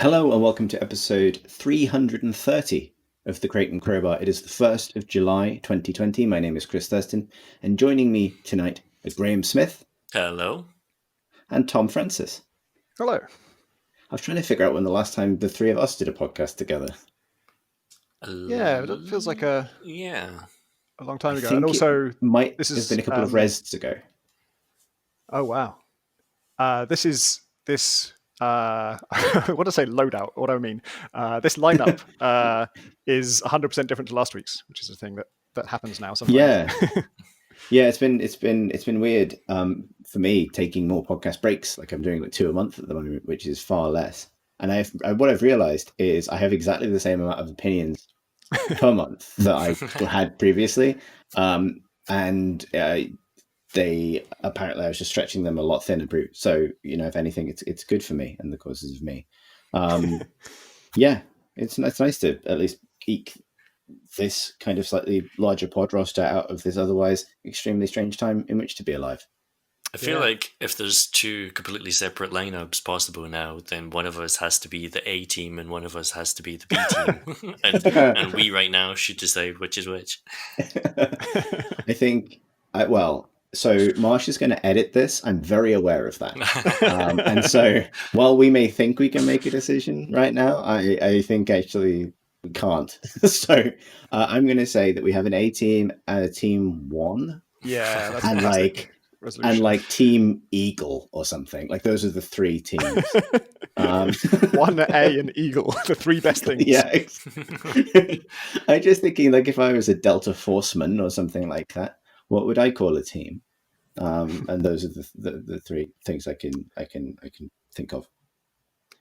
Hello and welcome to episode 330 of the Crate and Crowbar. It is the 1st of July 2020. My name is Chris Thurston, and joining me tonight are Graham Smith. Hello. And Tom Francis. Hello. I was trying to figure out when the last time the three of us did a podcast together. Yeah, it feels like a long time ago. And also, might have been a couple of rests ago. Oh wow! This what to say loadout? What do I mean? This lineup is 100% different to last week's, which is a thing that happens now sometimes. Yeah, it's been weird for me taking more podcast breaks. Like I'm doing like 2 a month at the moment, which is far less. And what I've realized is I have exactly the same amount of opinions per month that I had previously, and they apparently I was just stretching them a lot thinner. So if anything, it's good for me and the causes of me. Yeah, it's nice to at least eke this kind of slightly larger pod roster out of this otherwise extremely strange time in which to be alive. I feel like if there's two completely separate lineups possible now, then one of us has to be the A team and one of us has to be the B team. and we right now should decide which is which. I think, so Marsh is going to edit this. I'm very aware of that. And so while we may think we can make a decision right now, I think actually we can't. So I'm going to say that we have an A team and a team 1. Yeah, that's and fantastic. And like Team Eagle or something. Like those are the 3 teams. 1 A and Eagle, the 3 best things. Yeah. I'm just thinking, like, if I was a Delta Forceman or something like that, what would I call a team? And those are the 3 things I can think of.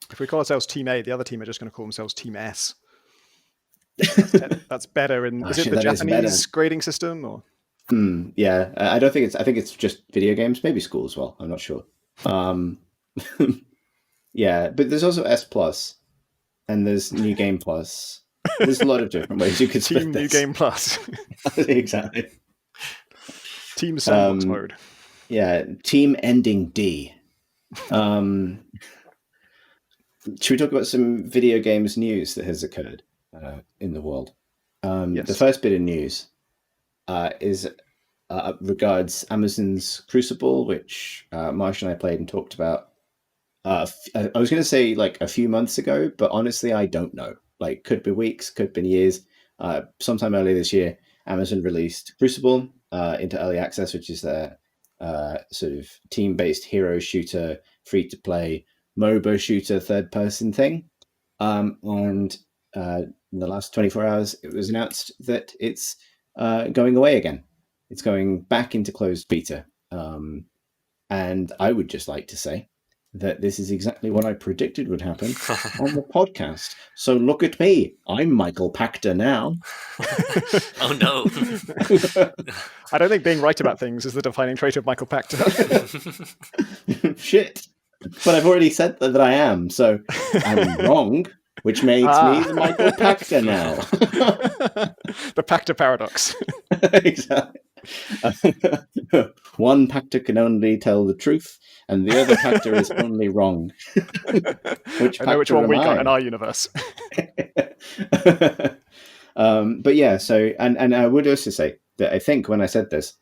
If we call ourselves Team A, the other team are just going to call themselves Team S. That's better. Is it the Japanese grading system or? Yeah, I think it's just video games, maybe school as well. I'm not sure. Yeah, but there's also S Plus, and there's New Game Plus. There's a lot of different ways you could split Team this. New Game Plus. Exactly. Team Sandbox mode. Yeah, Team Ending D. Should we talk about some video games news that has occurred in the world? Yes. The first bit of news is regards Amazon's Crucible, which Marsh and I played and talked about. I was going to say like a few months ago, but honestly, I don't know. Like, could be weeks, could be years. Sometime earlier this year, Amazon released Crucible into early access, which is their sort of team-based hero shooter, free-to-play MOBA shooter, third-person thing. And in the last 24 hours, it was announced that it's going away again. It's going back into closed beta. And I would just like to say that this is exactly what I predicted would happen on the podcast. So look at me. I'm Michael Pachter now. Oh, no. I don't think being right about things is the defining trait of Michael Pachter. Shit. But I've already said that I am, so I'm wrong, which makes me the Michael Pachter now. The Pachter paradox. Exactly. One Pachter can only tell the truth, and the other Pachter is only wrong. I know which one we got in our universe. But yeah, so and I would also say that I think when I said this,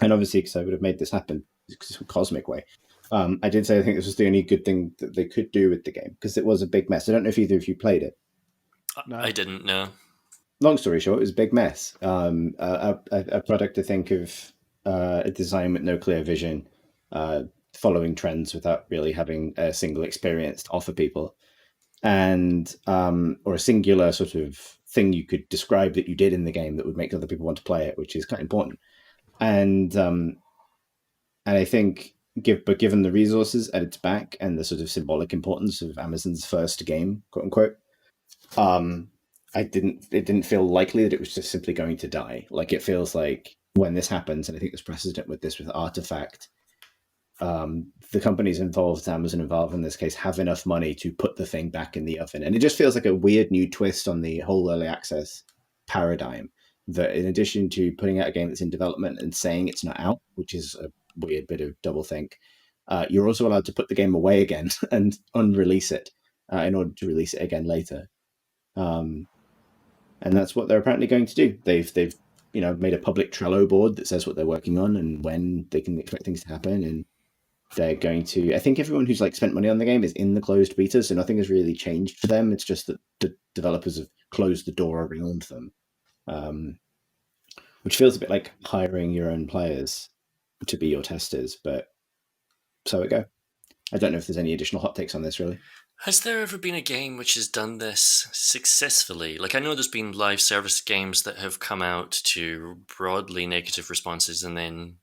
and obviously because I would have made this happen in a cosmic way, I did say I think this was the only good thing that they could do with the game, because it was a big mess. I don't know if either of you played it. No. I didn't know. Long story short, it was a big mess. A product to think of a design with no clear vision, following trends without really having a single experience to offer people, and or a singular sort of thing you could describe that you did in the game that would make other people want to play it, which is quite important. And I think, given the resources at its back and the sort of symbolic importance of Amazon's first game, quote unquote, it didn't feel likely that it was just simply going to die. Like, it feels like when this happens, and I think there's precedent with this with Artifact, the companies involved, Amazon involved in this case, have enough money to put the thing back in the oven. And it just feels like a weird new twist on the whole early access paradigm, that in addition to putting out a game that's in development and saying it's not out, which is a weird bit of doublethink, you're also allowed to put the game away again and unrelease it. in order to release it again later. And that's what they're apparently going to do. They've made a public Trello board that says what they're working on and when they can expect things to happen. And they're going to, I think everyone who's spent money on the game is in the closed beta, so nothing has really changed for them. It's just that the developers have closed the door around them, which feels a bit like hiring your own players to be your testers, but so it go. I don't know if there's any additional hot takes on this, really. Has there ever been a game which has done this successfully? I know there's been live service games that have come out to broadly negative responses and then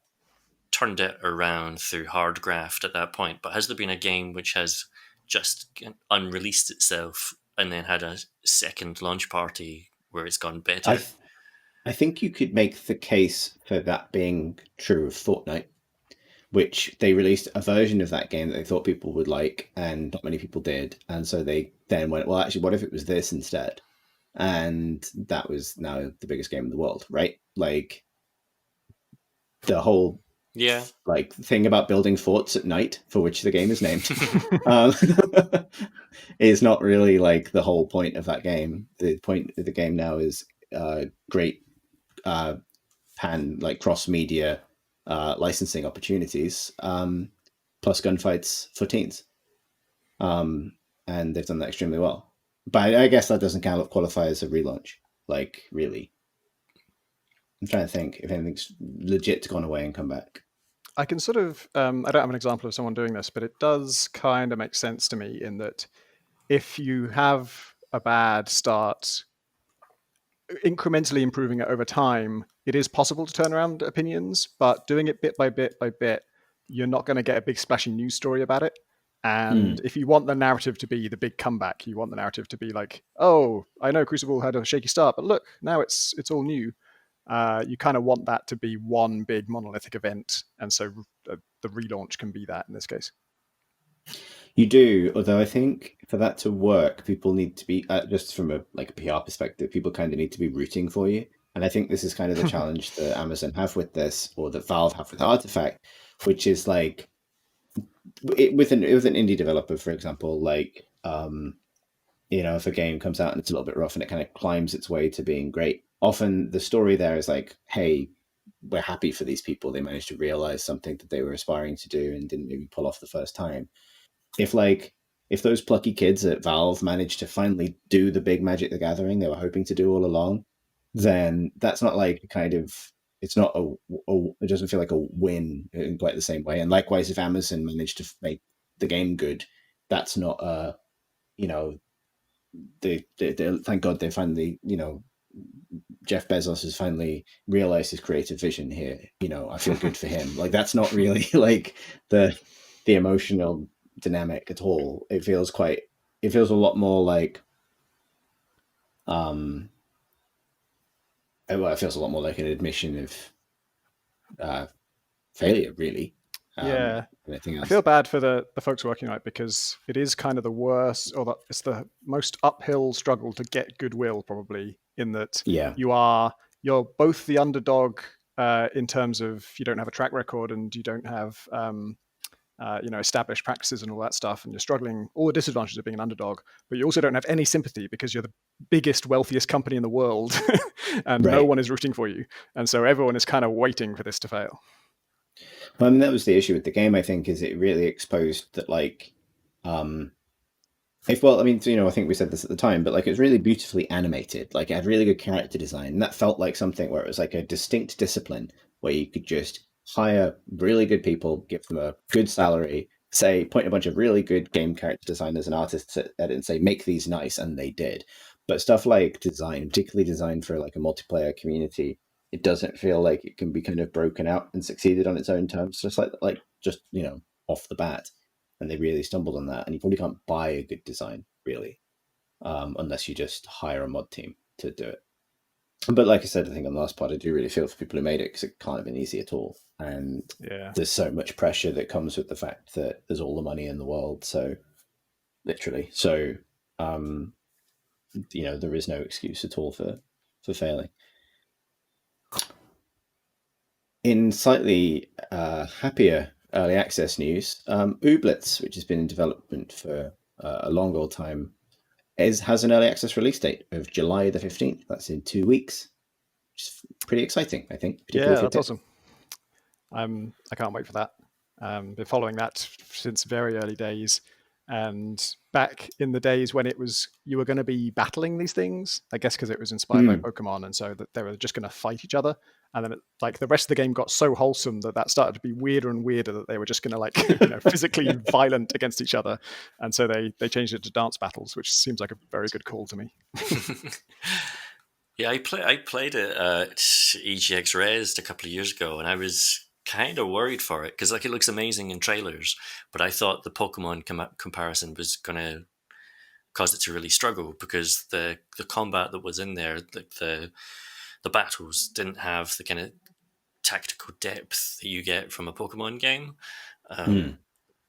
turned it around through hard graft at that point, but has there been a game which has just unreleased itself and then had a second launch party where it's gone better? I think you could make the case for that being true of Fortnite, which they released a version of that game that they thought people would like, and not many people did. And so they then went, well, actually, what if it was this instead? And that was now the biggest game in the world, right? The whole thing about building forts at night, for which the game is named, is not really the whole point of that game. The point of the game now is great cross media licensing opportunities, plus gunfights for teens, and they've done that extremely well. But I guess that doesn't qualify as a relaunch, really. I'm trying to think if anything's legit gone away and come back. I can sort of, I don't have an example of someone doing this, but it does kind of make sense to me in that if you have a bad start, incrementally improving it over time, it is possible to turn around opinions, but doing it bit by bit by bit, you're not going to get a big splashing news story about it. And if you want the narrative to be the big comeback, you want the narrative to be oh, I know Crucible had a shaky start, but look, now it's all new. You kind of want that to be one big monolithic event, and so the relaunch can be that in this case. You do, although I think for that to work, people need to be, just from a PR perspective, people kind of need to be rooting for you. And I think this is kind of the challenge that Amazon have with this, or that Valve have with Artifact, which is with an indie developer, for example, if a game comes out and it's a little bit rough and it kind of climbs its way to being great, often the story there is hey, we're happy for these people. They managed to realize something that they were aspiring to do and didn't maybe pull off the first time. If those plucky kids at Valve managed to finally do the big Magic the Gathering they were hoping to do all along, then that's not it's not it doesn't feel like a win in quite the same way. And likewise, if Amazon managed to make the game good, that's not they thank God they finally, Jeff Bezos has finally realized his creative vision here. I feel good for him. That's not really the emotional dynamic at all. It feels a lot more it feels a lot more like an admission of failure, really. Yeah, I feel bad for the folks working on it, because it is kind of the worst, or it's the most uphill struggle to get goodwill, probably, in that you're both the underdog in terms of you don't have a track record and you don't have established practices and all that stuff, and you're struggling, all the disadvantages of being an underdog, but you also don't have any sympathy because you're the biggest, wealthiest company in the world and no one is rooting for you. And so everyone is kind of waiting for this to fail. Well, that was the issue with the game, I think, is it really exposed that I think we said this at the time, but it was really beautifully animated. It had really good character design, and that felt like something where it was a distinct discipline where you could just hire really good people, give them a good salary, point a bunch of really good game character designers and artists at it and say, make these nice, and they did. But stuff like design, particularly designed for a multiplayer community, it doesn't feel like it can be kind of broken out and succeeded on its own terms, just off the bat. And they really stumbled on that. And you probably can't buy a good design, really, unless you just hire a mod team to do it. But like I said, I think on the last part, I do really feel for people who made it, because it can't have been easy at all. And there's so much pressure that comes with the fact that there's all the money in the world. So literally. So, there is no excuse at all for failing. In slightly happier early access news, Ooblets, which has been in development for a long old time, has an early access release date of July the 15th. That's in 2 weeks, which is pretty exciting, I think. Yeah, that's awesome. I can't wait for that. Been following that since very early days, and back in the days when it was you were going to be battling these things, I guess because it was inspired by Pokemon, and so that they were just going to fight each other. And then like the rest of the game got so wholesome that started to be weirder and weirder, that they were just going to like physically violent against each other, and so they changed it to dance battles, which seems like a very good call to me. Yeah, I played it at EGX Res a couple of years ago, and I was kind of worried for it because like it looks amazing in trailers, but I thought the Pokemon comparison was going to cause it to really struggle because the combat that was in there, like the battles didn't have the kind of tactical depth that you get from a Pokemon game.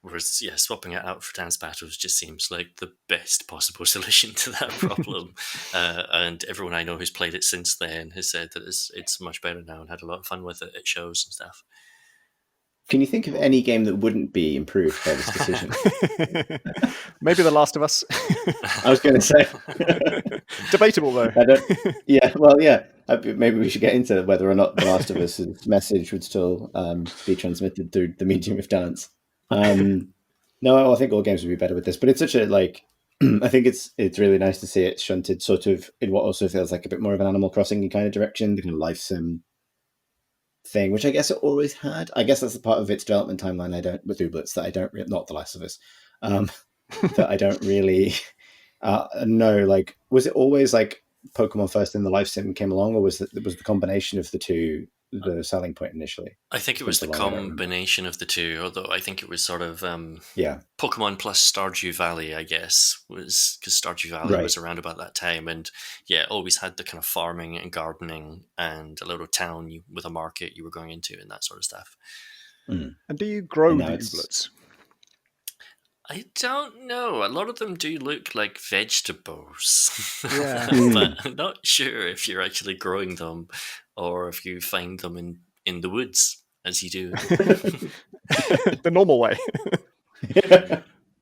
Whereas, yeah, swapping it out for dance battles just seems like the best possible solution to that problem. And everyone I know who's played it since then has said that it's much better now and had a lot of fun with it at shows and stuff. Can you think of any game that wouldn't be improved by this decision? Maybe The Last of Us. I was going to say. Debatable, though. Maybe we should get into whether or not The Last of Us's message would still be transmitted through the medium of dance. No, I think all games would be better with this, but it's such a I think it's really nice to see it shunted sort of in what also feels like a bit more of an Animal Crossing kind of direction, the kind of life sim thing, which I guess it always had. I guess that's the part of its development timeline with Ooblets that I don't not The Last of Us that I don't really know. Like, was it always like Pokemon first and the life sim came along, or was the combination of the two the selling point initially? I think it was the combination of the two, although I think it was sort of Pokemon plus Stardew Valley, I guess, was because Stardew Valley was around about that time, and always had the kind of farming and gardening and a little town with a market you were going into and that sort of stuff. And do you grow the Ooblets? I don't know. A lot of them do look like vegetables. Yeah. But I'm not sure if you're actually growing them or if you find them in the woods, as you do. The normal way.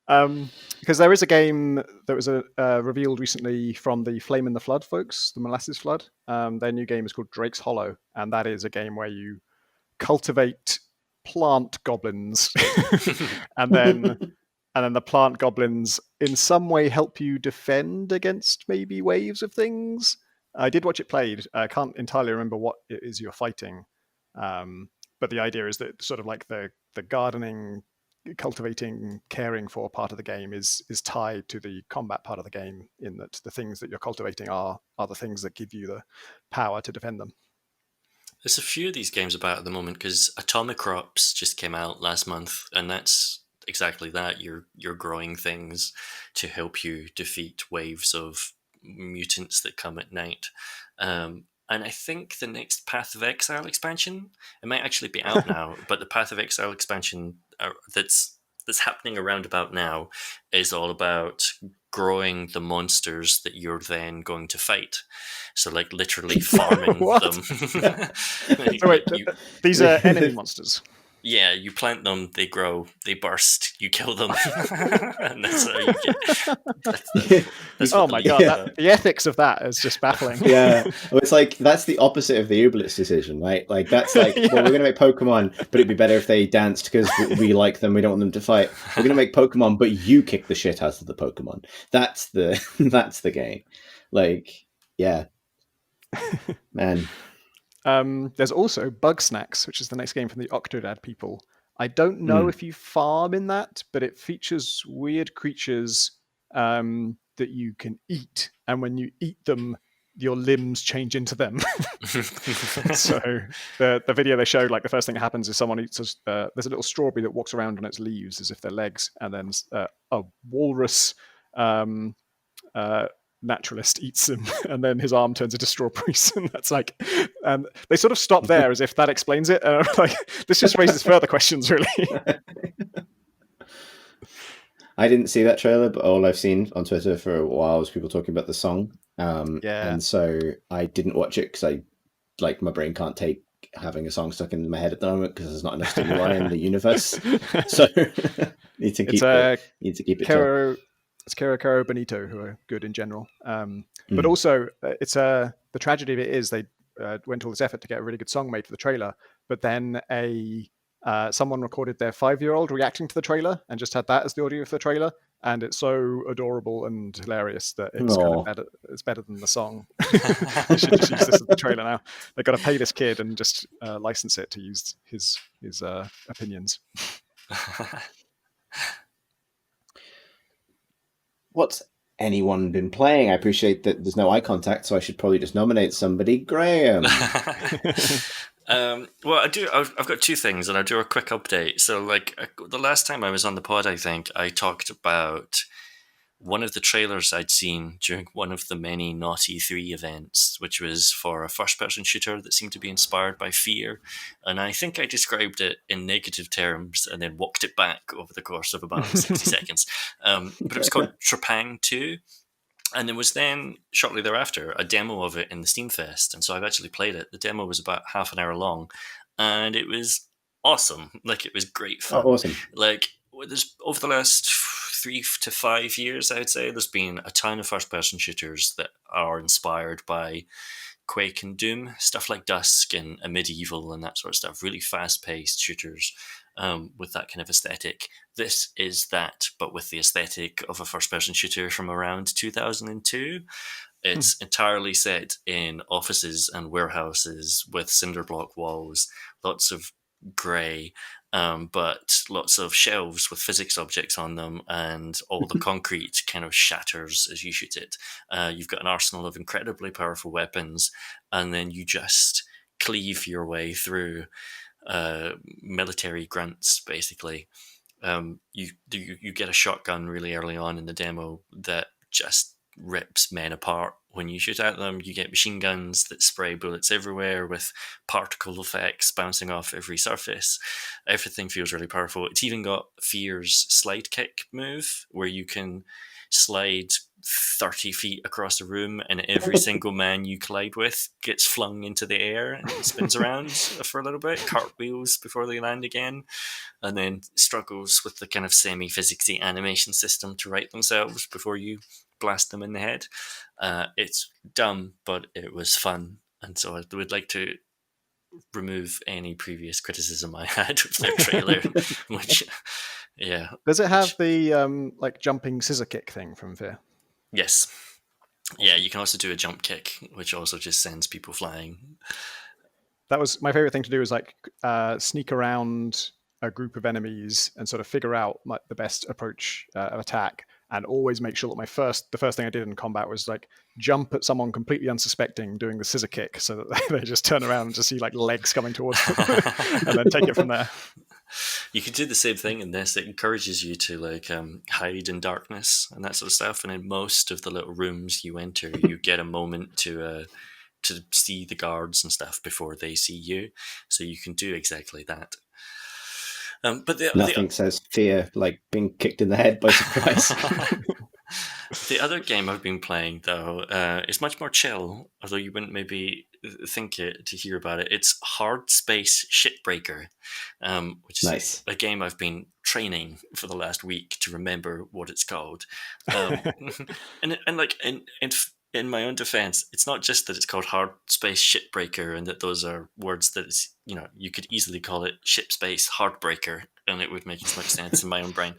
Because there is a game that was revealed recently from the Flame in the Flood folks, the Molasses Flood. Their new game is called Drake's Hollow, and that is a game where you cultivate plant goblins and then the plant goblins in some way help you defend against maybe waves of things. I did watch it played. I can't entirely remember what it is you're fighting. But the idea is that sort of like the gardening, cultivating, caring for part of the game is tied to the combat part of the game, in that the things that you're cultivating are the things that give you the power to defend them. There's a few of these games about at the moment because Atomic Crops just came out last month, and that's exactly that. You're growing things to help you defeat waves of mutants that come at night. And I think the next Path of Exile expansion, it might actually be out now, but the Path of Exile expansion that's happening around about now is all about growing the monsters that you're then going to fight. So like literally farming them. So wait, these are enemy monsters? Yeah, you plant them, they grow, they burst, you kill them, and that's how you get. Oh my god, the ethics of that is just baffling. Yeah, well, it's like that's the opposite of the Ooblets decision, right? Like that's like, well, we're going to make Pokemon, but it'd be better if they danced because we like them. We don't want them to fight. We're going to make Pokemon, but you kick the shit out of the Pokemon. That's the game. Like, yeah, man. There's also Bug Snacks, which is the next game from the Octodad people. I don't know if you farm in that, but it features weird creatures that you can eat, and when you eat them, your limbs change into them. So the video they showed, like the first thing that happens is someone eats there's a little strawberry that walks around on its leaves as if they're legs, and then a walrus naturalist eats him, and then his arm turns into strawberries, and that's like, and they sort of stop there as if that explains it. Like, this just raises further questions, really. I didn't see that trailer, but all I've seen on Twitter for a while was people talking about the song. And so I didn't watch it because my brain can't take having a song stuck in my head at the moment because there's not enough stimuli in the universe. So need to keep it. Kiriko, Benito, who are good in general. But Mm. also, it's the tragedy of it is they went to all this effort to get a really good song made for the trailer, but then someone recorded their 5-year-old reacting to the trailer and just had that as the audio for the trailer, and it's so adorable and hilarious that it's kind of Aw. better. It's better than the song. They should just use this as the trailer now. They've got to pay this kid and just license it to use his opinions. What's anyone been playing? I appreciate that there's no eye contact, so I should probably just nominate somebody. Graham. Well, I've got two things, and I'll do a quick update. So, like the last time I was on the pod, I think I talked about one of the trailers I'd seen during one of the many Naughty 3 events, which was for a first-person shooter that seemed to be inspired by fear. And I think I described it in negative terms and then walked it back over the course of about 60 seconds. But it was called Trepang 2. And there was then, shortly thereafter, a demo of it in the Steam Fest. And so I've actually played it. The demo was about half an hour long. And it was awesome. Like, it was great fun. Oh, awesome. Like, there's over the last 3 to 5 years, I would say, there's been a ton of first-person shooters that are inspired by Quake and Doom, stuff like Dusk and Medieval and that sort of stuff, really fast-paced shooters with that kind of aesthetic. This is that, but with the aesthetic of a first-person shooter from around 2002. It's entirely set in offices and warehouses with cinder block walls, lots of grey, but lots of shelves with physics objects on them, and all the concrete kind of shatters as you shoot it. You've got an arsenal of incredibly powerful weapons, and then you just cleave your way through military grunts, basically. You get a shotgun really early on in the demo that just rips men apart when you shoot at them. You get machine guns that spray bullets everywhere with particle effects bouncing off every surface. Everything feels really powerful. It's even got Fear's slide kick move, where you can slide 30 feet across the room and every single man you collide with gets flung into the air and spins around for a little bit, cartwheels before they land again, and then struggles with the kind of semi-physicsy animation system to right themselves before you blast them in the head. It's dumb, but it was fun, and so I would like to remove any previous criticism I had of their trailer. Which, yeah, does it have the like jumping scissor kick thing from Fear? Yes. Yeah, you can also do a jump kick, which also just sends people flying. That was my favorite thing to do, is like sneak around a group of enemies and sort of figure out like the best approach of attack, and always make sure that the first thing I did in combat was like jump at someone completely unsuspecting doing the scissor kick, so that they just turn around and just see like legs coming towards them and then take it from there. You could do the same thing in this. It encourages you to like hide in darkness and that sort of stuff. And in most of the little rooms you enter, you get a moment to see the guards and stuff before they see you. So you can do exactly that. But nothing says fear like being kicked in the head by surprise. The other game I've been playing, though, is much more chill, although you wouldn't maybe think it to hear about it. It's Hardspace Shipbreaker, which is nice. a game I've been training for the last week to remember what it's called. And like in my own defense, it's not just that it's called Hardspace Shipbreaker and that those are words that it's, you could easily call it Shipspace Heartbreaker, and it would make as much sense in my own brain.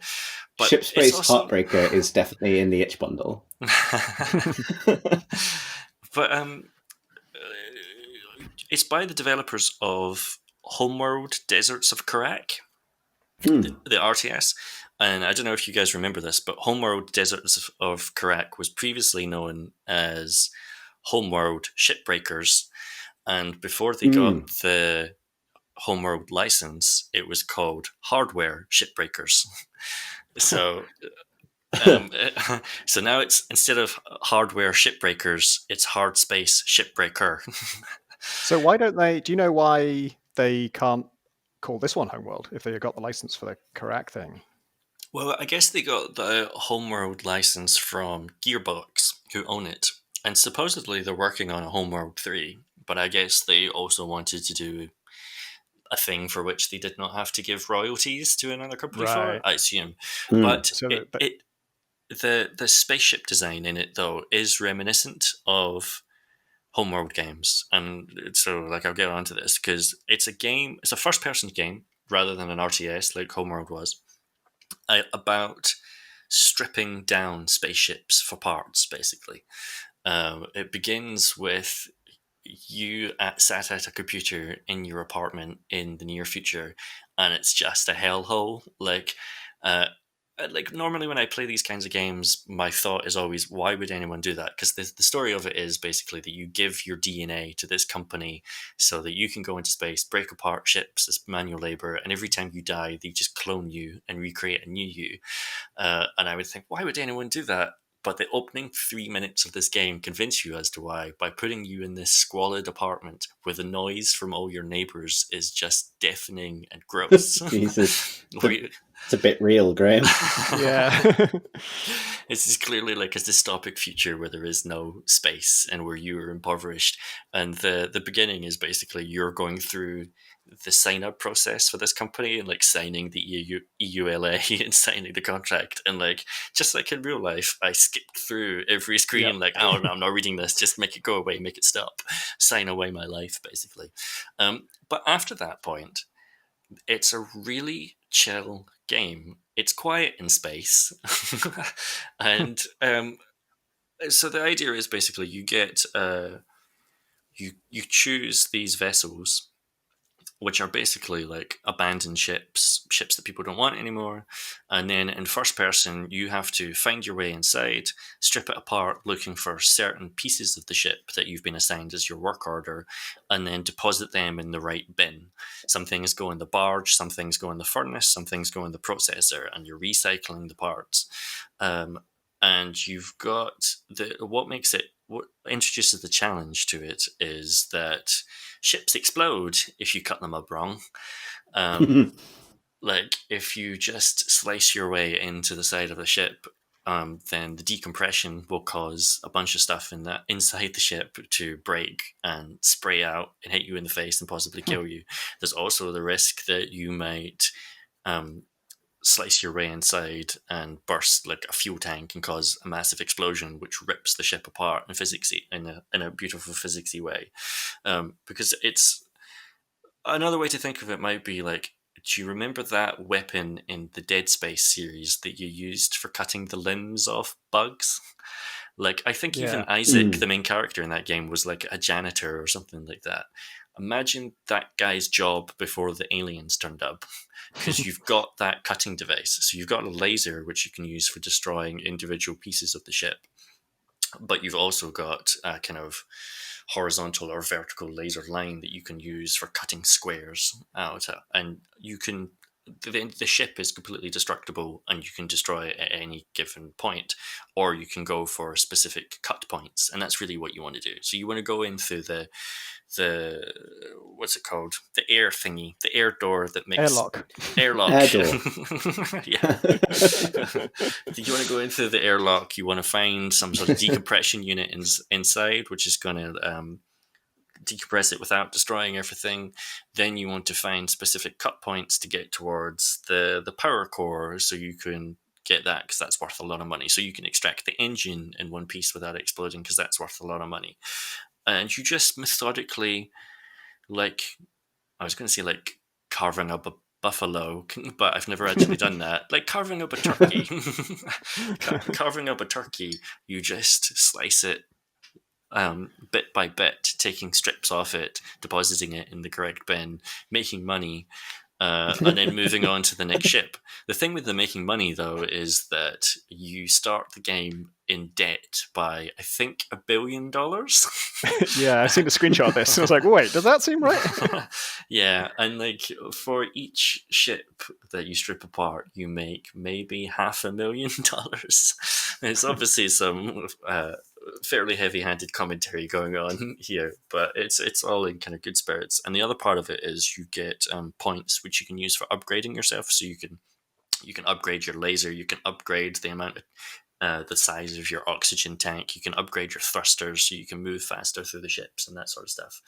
But Shipspace Heartbreaker is definitely in the itch bundle. But it's by the developers of Homeworld Deserts of Karak, the RTS. And I don't know if you guys remember this, but Homeworld Deserts of Karak was previously known as Homeworld Shipbreakers. And before they got the Homeworld license, it was called Hardware Shipbreakers. So so now it's, instead of Hardware Shipbreakers, it's Hardspace Shipbreaker. So why don't they, do you know why they can't call this one Homeworld if they got the license for the Karak thing? Well, I guess they got the Homeworld license from Gearbox, who own it. And supposedly they're working on a Homeworld 3, but I guess they also wanted to do a thing for which they did not have to give royalties to another company for, I assume. But So the spaceship design in it though is reminiscent of Homeworld games, and so like I'll get onto this because it's a first person game rather than an RTS like Homeworld was, about stripping down spaceships for parts. Basically, it begins with you sat at a computer in your apartment in the near future, and it's just a hellhole. Like normally when I play these kinds of games, my thought is always, why would anyone do that? Because the story of it is basically that you give your DNA to this company so that you can go into space, break apart ships as manual labor, and every time you die, they just clone you and recreate a new you. And I would think, why would anyone do that? But the opening 3 minutes of this game convince you as to why, by putting you in this squalid apartment where the noise from all your neighbors is just deafening and gross. Jesus. It's a bit real, Graham. Yeah. This is clearly like a dystopic future where there is no space and where you are impoverished. And the beginning is basically you're going through the sign-up process for this company and like signing the EULA and signing the contract. And like, just like in real life, I skipped through every screen, like, oh, no, I'm not reading this. Just make it go away, make it stop. Sign away my life, basically. But after that point, it's a really chill game. It's quiet in space. And so the idea is basically you get you choose these vessels, which are basically like abandoned ships that people don't want anymore. And then in first person, you have to find your way inside, strip it apart, looking for certain pieces of the ship that you've been assigned as your work order, and then deposit them in the right bin. Some things go in the barge, some things go in the furnace, some things go in the processor, and you're recycling the parts. And you've got what introduces the challenge to it is that ships explode if you cut them up wrong. Like if you just slice your way into the side of the ship, then the decompression will cause a bunch of stuff inside the ship to break and spray out and hit you in the face and possibly kill you. There's also the risk that you might slice your way inside and burst like a fuel tank and cause a massive explosion which rips the ship apart in a beautiful physicsy way. Because it's another way to think of it might be like, do you remember that weapon in the Dead Space series that you used for cutting the limbs off bugs? Like, I think even Isaac, the main character in that game, was like a janitor or something like that. Imagine that guy's job before the aliens turned up, because you've got that cutting device. So you've got a laser which you can use for destroying individual pieces of the ship, but you've also got a kind of horizontal or vertical laser line that you can use for cutting squares out, and you can. The ship is completely destructible and you can destroy it at any given point, or you can go for specific cut points, and that's really what you want to do. So you want to go in through the what's it called, the air thingy, the air door that makes airlock Air door. Yeah. You want to go in through the airlock. You want to find some sort of decompression unit inside, which is going to decompress it without destroying everything. Then you want to find specific cut points to get towards the power core, so you can get that, because that's worth a lot of money. So you can extract the engine in one piece without exploding, because that's worth a lot of money. And you just methodically, like, I was going to say like carving up a buffalo, but I've never actually done that. Like carving up a turkey. Carving up a turkey, you just slice it bit by bit, taking strips off it, depositing it in the correct bin, making money, and then moving on to the next ship. The thing with the making money, though, is that you start the game in debt by, I think, $1 billion. Yeah, I've seen a screenshot of this, and I was like, wait, does that seem right? Yeah, and like for each ship that you strip apart, you make maybe $500,000. It's obviously some fairly heavy-handed commentary going on here, but it's all in kind of good spirits. And the other part of it is you get points which you can use for upgrading yourself. So you can upgrade your laser, you can upgrade the amount of the size of your oxygen tank. You can upgrade your thrusters so you can move faster through the ships and that sort of stuff.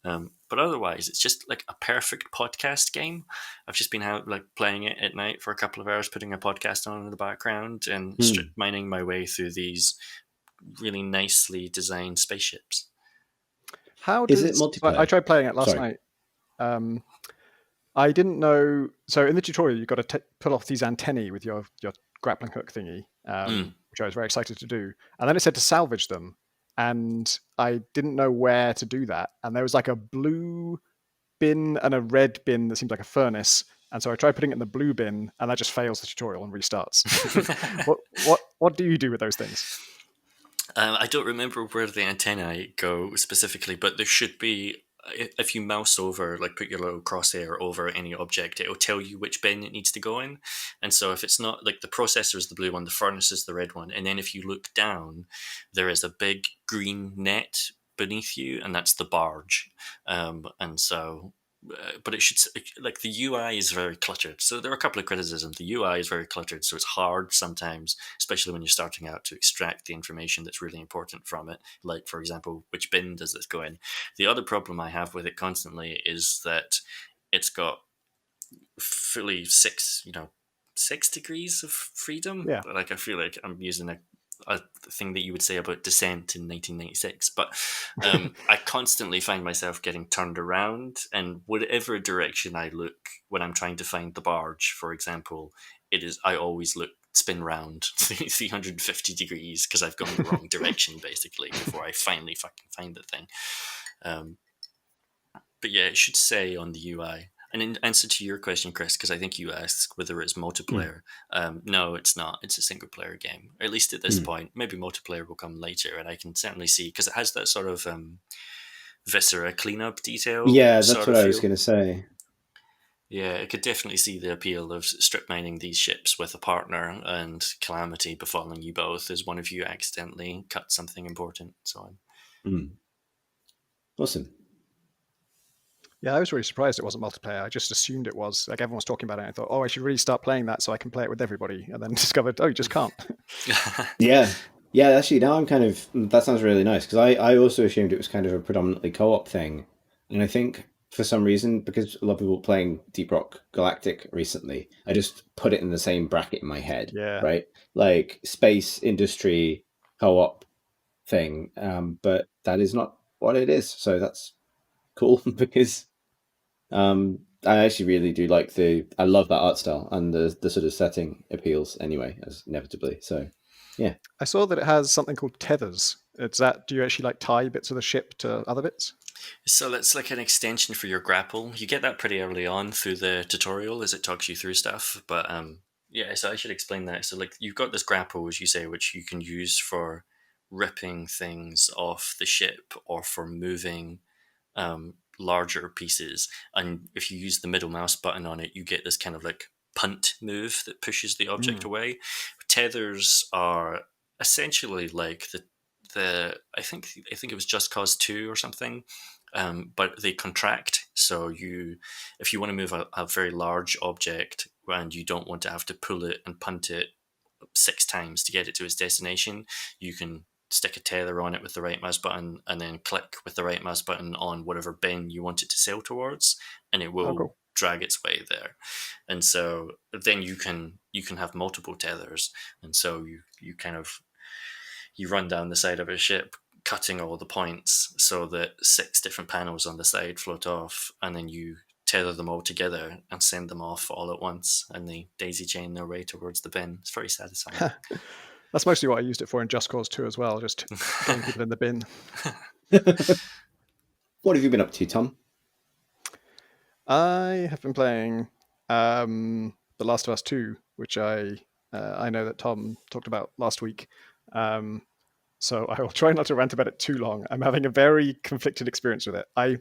But otherwise, it's just like a perfect podcast game. I've just been out like playing it at night for a couple of hours, putting a podcast on in the background and strip mining my way through these really nicely designed spaceships. How Is does it multiplayer? I tried playing it last Sorry. night. I didn't know. So in the tutorial, you've got to pull off these antennae with your grappling hook thingy, which I was very excited to do. And then it said to salvage them, and I didn't know where to do that. And there was like a blue bin and a red bin that seemed like a furnace. And so I tried putting it in the blue bin, and that just fails the tutorial and restarts. What do you do with those things? I don't remember where the antennae go specifically, but there should be, if you mouse over, like put your little crosshair over any object, it'll tell you which bin it needs to go in. And so if it's not, like the processor is the blue one, the furnace is the red one. And then if you look down, there is a big green net beneath you, and that's the barge. And so... but it should, like, the UI is very cluttered. So there are a couple of criticisms. The UI is very cluttered, so it's hard sometimes, especially when you're starting out, to extract the information that's really important from it. Like, for example, which bin does this go in? The other problem I have with it constantly is that it's got fully 6 degrees of freedom. Yeah. Like, I feel like I'm using a thing that you would say about Descent in 1996, but I constantly find myself getting turned around, and whatever direction I look when I'm trying to find the barge, for example, I always spin round 350 degrees because I've gone the wrong direction basically before I finally fucking find the thing. But yeah, it should say on the UI. And in answer to your question, Chris, because I think you asked whether it's multiplayer. No, it's not. It's a single player game, or at least at this point. Maybe multiplayer will come later, and I can certainly see, because it has that sort of viscera cleanup detail. Yeah, that's what I was going to say. Yeah, I could definitely see the appeal of strip mining these ships with a partner, and calamity befalling you both as one of you accidentally cut something important. So on. Awesome. Yeah, I was really surprised it wasn't multiplayer. I just assumed it was. Like, everyone was talking about it, and I thought, I should really start playing that so I can play it with everybody. And then discovered, you just can't. Yeah, actually, now I'm that sounds really nice, because I also assumed it was kind of a predominantly co-op thing. And I think for some reason, because a lot of people were playing Deep Rock Galactic recently, I just put it in the same bracket in my head. Yeah. Right? Like, space industry co-op thing. But that is not what it is. So that's cool, because I actually really do like I love that art style, and the sort of setting appeals anyway, as inevitably. So yeah. I saw that it has something called Tethers. Do you actually like tie bits of the ship to other bits? So that's like an extension for your grapple. You get that pretty early on through the tutorial as it talks you through stuff. But yeah, so I should explain that. So like, you've got this grapple, as you say, which you can use for ripping things off the ship or for moving larger pieces. And if you use the middle mouse button on it, you get this kind of like punt move that pushes the object away. Tethers are essentially like the I think it was Just Cause 2 or something, but they contract. So if you want to move a very large object and you don't want to have to pull it and punt it 6 times to get it to its destination, you can stick a tether on it with the right mouse button and then click with the right mouse button on whatever bin you want it to sail towards, and it will drag its way there. And so then you can have multiple tethers, and so you run down the side of a ship cutting all the points so that 6 different panels on the side float off, and then you tether them all together and send them off all at once, and they daisy chain their way towards the bin. It's very satisfying. That's mostly what I used it for in Just Cause 2 as well, just getting people in the bin. What have you been up to, Tom? I have been playing The Last of Us 2, which I know that Tom talked about last week. So I will try not to rant about it too long. I'm having a very conflicted experience with it. And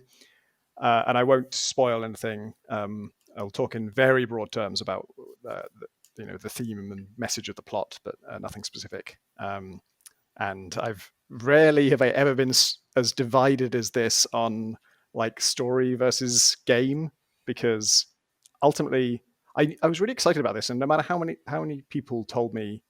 I won't spoil anything. I'll talk in very broad terms about the theme and message of the plot, but nothing specific. And rarely have I ever been as divided as this on like story versus game, because ultimately I was really excited about this, and no matter how many people told me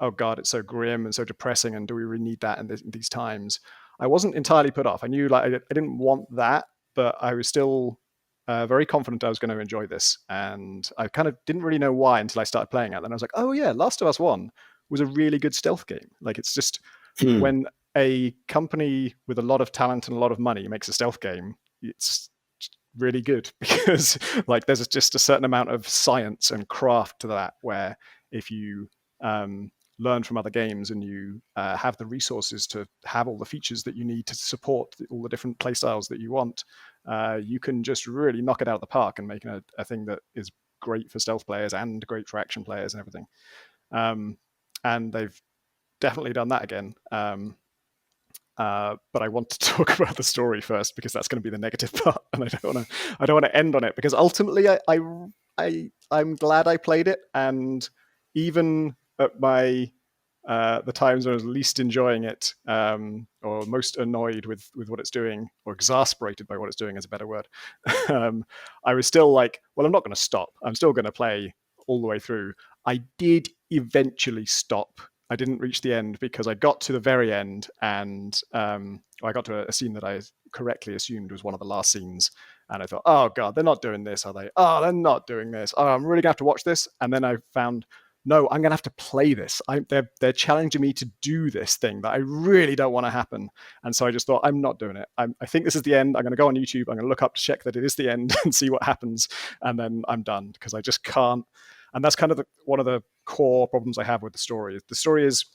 oh God, it's so grim and so depressing, and do we really need that in these times? I wasn't entirely put off. I knew like I didn't want that, but I was still very confident I was going to enjoy this. And I kind of didn't really know why until I started playing it. Then I was like, oh yeah, Last of Us 1 was a really good stealth game. Like it's just when a company with a lot of talent and a lot of money makes a stealth game, it's really good because like there's just a certain amount of science and craft to that, where if you learn from other games and you have the resources to have all the features that you need to support all the different play styles that you want, you can just really knock it out of the park and make a thing that is great for stealth players and great for action players and everything. And they've definitely done that again. But I want to talk about the story first because that's going to be the negative part, and I don't want to end on it because ultimately I'm glad I played it, and even at my the times when I was least enjoying it or most annoyed with what it's doing, or exasperated by what it's doing is a better word, I was still like, well, I'm not going to stop. I'm still going to play all the way through. I did eventually stop. I didn't reach the end because I got to the very end and I got to a scene that I correctly assumed was one of the last scenes. And I thought, oh God, they're not doing this, are they? Oh, they're not doing this. Oh, I'm really going to have to watch this. And then I found, no, I'm going to have to play this. They're challenging me to do this thing that I really don't want to happen. And so I just thought, I'm not doing it. I think this is the end. I'm going to go on YouTube. I'm going to look up to check that it is the end and see what happens. And then I'm done because I just can't. And that's kind of one of the core problems I have with the story. The story is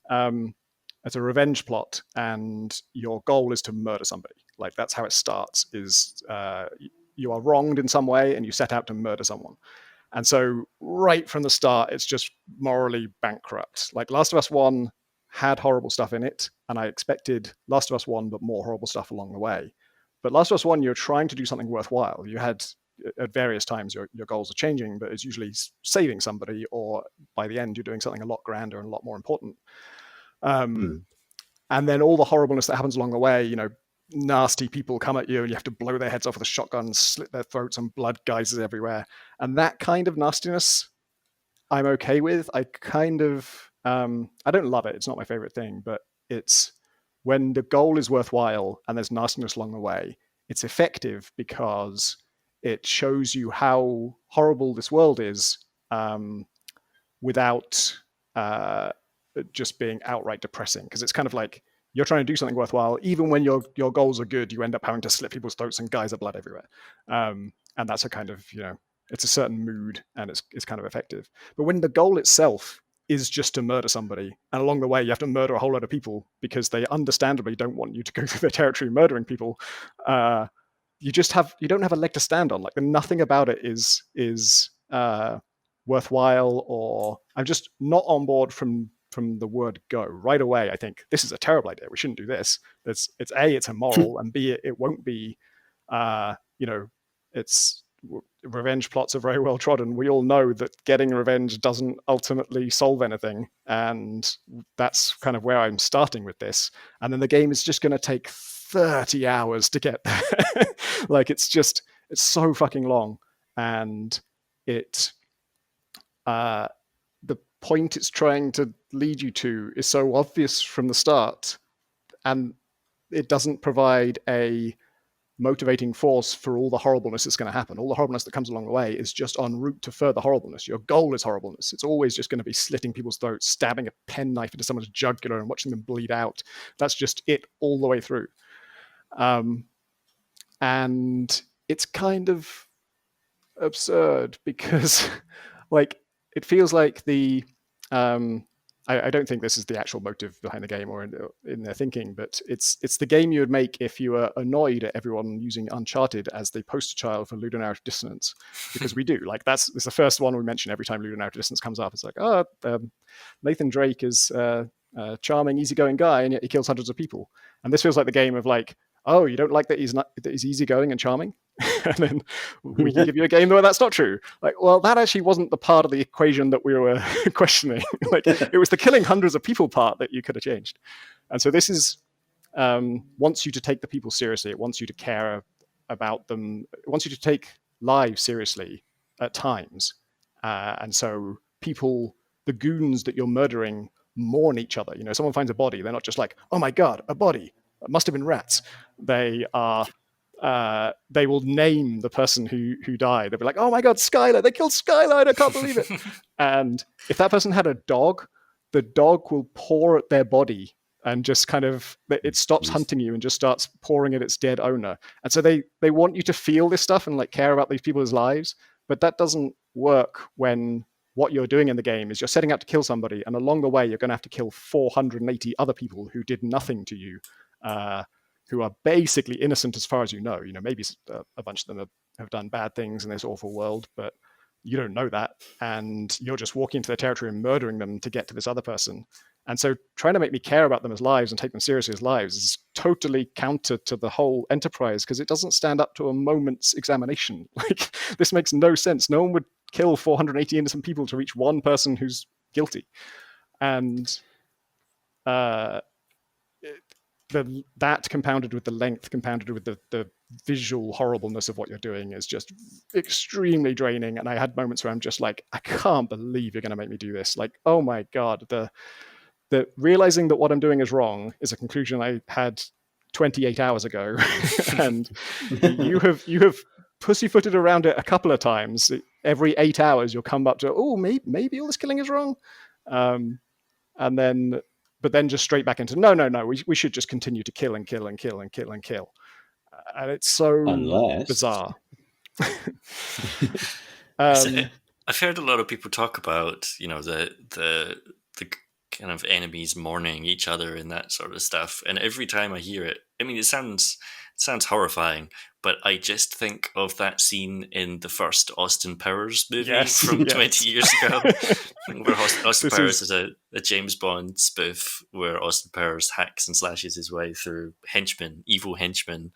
it's a revenge plot, and your goal is to murder somebody. Like that's how it starts. Is you are wronged in some way, and you set out to murder someone. And so right from the start, it's just morally bankrupt. Like Last of Us 1 had horrible stuff in it, and I expected Last of Us 1, but more horrible stuff along the way. But Last of Us 1, you're trying to do something worthwhile. You had at various times your goals are changing, but it's usually saving somebody, or by the end you're doing something a lot grander and a lot more important. And then all the horribleness that happens along the way, nasty people come at you and you have to blow their heads off with a shotgun, slit their throats, and blood geysers everywhere. And that kind of nastiness I'm okay with. I kind of I don't love it. It's not my favorite thing, but it's when the goal is worthwhile and there's nastiness along the way, it's effective because it shows you how horrible this world is without just being outright depressing. Because it's kind of like you're trying to do something worthwhile. Even when your goals are good, you end up having to slit people's throats and geyser blood everywhere. And that's a kind of, it's a certain mood, and it's kind of effective. But when the goal itself is just to murder somebody, and along the way you have to murder a whole lot of people because they understandably don't want you to go through their territory murdering people, you don't have a leg to stand on. Like nothing about it is worthwhile, or I'm just not on board from the word go. Right away I think this is a terrible idea, we shouldn't do this. It's A, it's immoral, and B, it won't be it's revenge plots are very well trodden. We all know that getting revenge doesn't ultimately solve anything, and that's kind of where I'm starting with this. And then the game is just going to take 30 hours to get there. Like it's so fucking long, and the point it's trying to lead you to is so obvious from the start, and it doesn't provide a motivating force for all the horribleness that's going to happen. All the horribleness that comes along the way is just en route to further horribleness. Your goal is horribleness. It's always just going to be slitting people's throats, stabbing a penknife into someone's jugular and watching them bleed out. That's just it all the way through. And it's kind of absurd because like it feels like I don't think this is the actual motive behind the game or in their thinking, but it's the game you would make if you were annoyed at everyone using Uncharted as the poster child for ludonarrative dissonance, because we do. Like it's the first one we mention every time ludonarrative dissonance comes up. It's like, Nathan Drake is a charming, easygoing guy, and yet he kills hundreds of people. And this feels like the game of like, oh, you don't like that he's easygoing and charming? And then we can give you a game where that's not true. Like, well, that actually wasn't the part of the equation that we were questioning. Like, it was the killing hundreds of people part that you could have changed. And so this is wants you to take the people seriously. It wants you to care about them. It wants you to take lives seriously at times. And so the goons that you're murdering mourn each other. Someone finds a body, they're not just like, oh my god, a body, it must have been rats. They will name the person who died. They'll be like, oh my god, Skylar, they killed Skylar, I can't believe it. And if that person had a dog, the dog will paw at their body and just kind of, it stops hunting you and just starts pawing at its dead owner. And so they want you to feel this stuff and like care about these people's lives, but that doesn't work when what you're doing in the game is you're setting out to kill somebody, and along the way you're going to have to kill 480 other people who did nothing to you, who are basically innocent as far as you know. Maybe a bunch of them have done bad things in this awful world, but you don't know that, and you're just walking into their territory and murdering them to get to this other person. And so trying to make me care about them as lives and take them seriously as lives is totally counter to the whole enterprise, because it doesn't stand up to a moment's examination. Like, this makes no sense. No one would kill 480 innocent people to reach one person who's guilty. And that compounded with the length, compounded with the visual horribleness of what you're doing, is just extremely draining. And I had moments where I'm just like, I can't believe you're going to make me do this. Like, oh my God, the realizing that what I'm doing is wrong is a conclusion I had 28 hours ago. And you have pussyfooted around it a couple of times. Every 8 hours you'll come up to, oh, maybe all this killing is wrong. But then just straight back into, no, we should just continue to kill and kill and kill and kill and kill. And it's so bizarre. I've heard a lot of people talk about, the kind of enemies mourning each other and that sort of stuff. And every time I hear it, I mean, it sounds horrifying, but I just think of that scene in the first Austin Powers movie from 20 years ago, where Austin Powers is a James Bond spoof, where Austin Powers hacks and slashes his way through evil henchmen,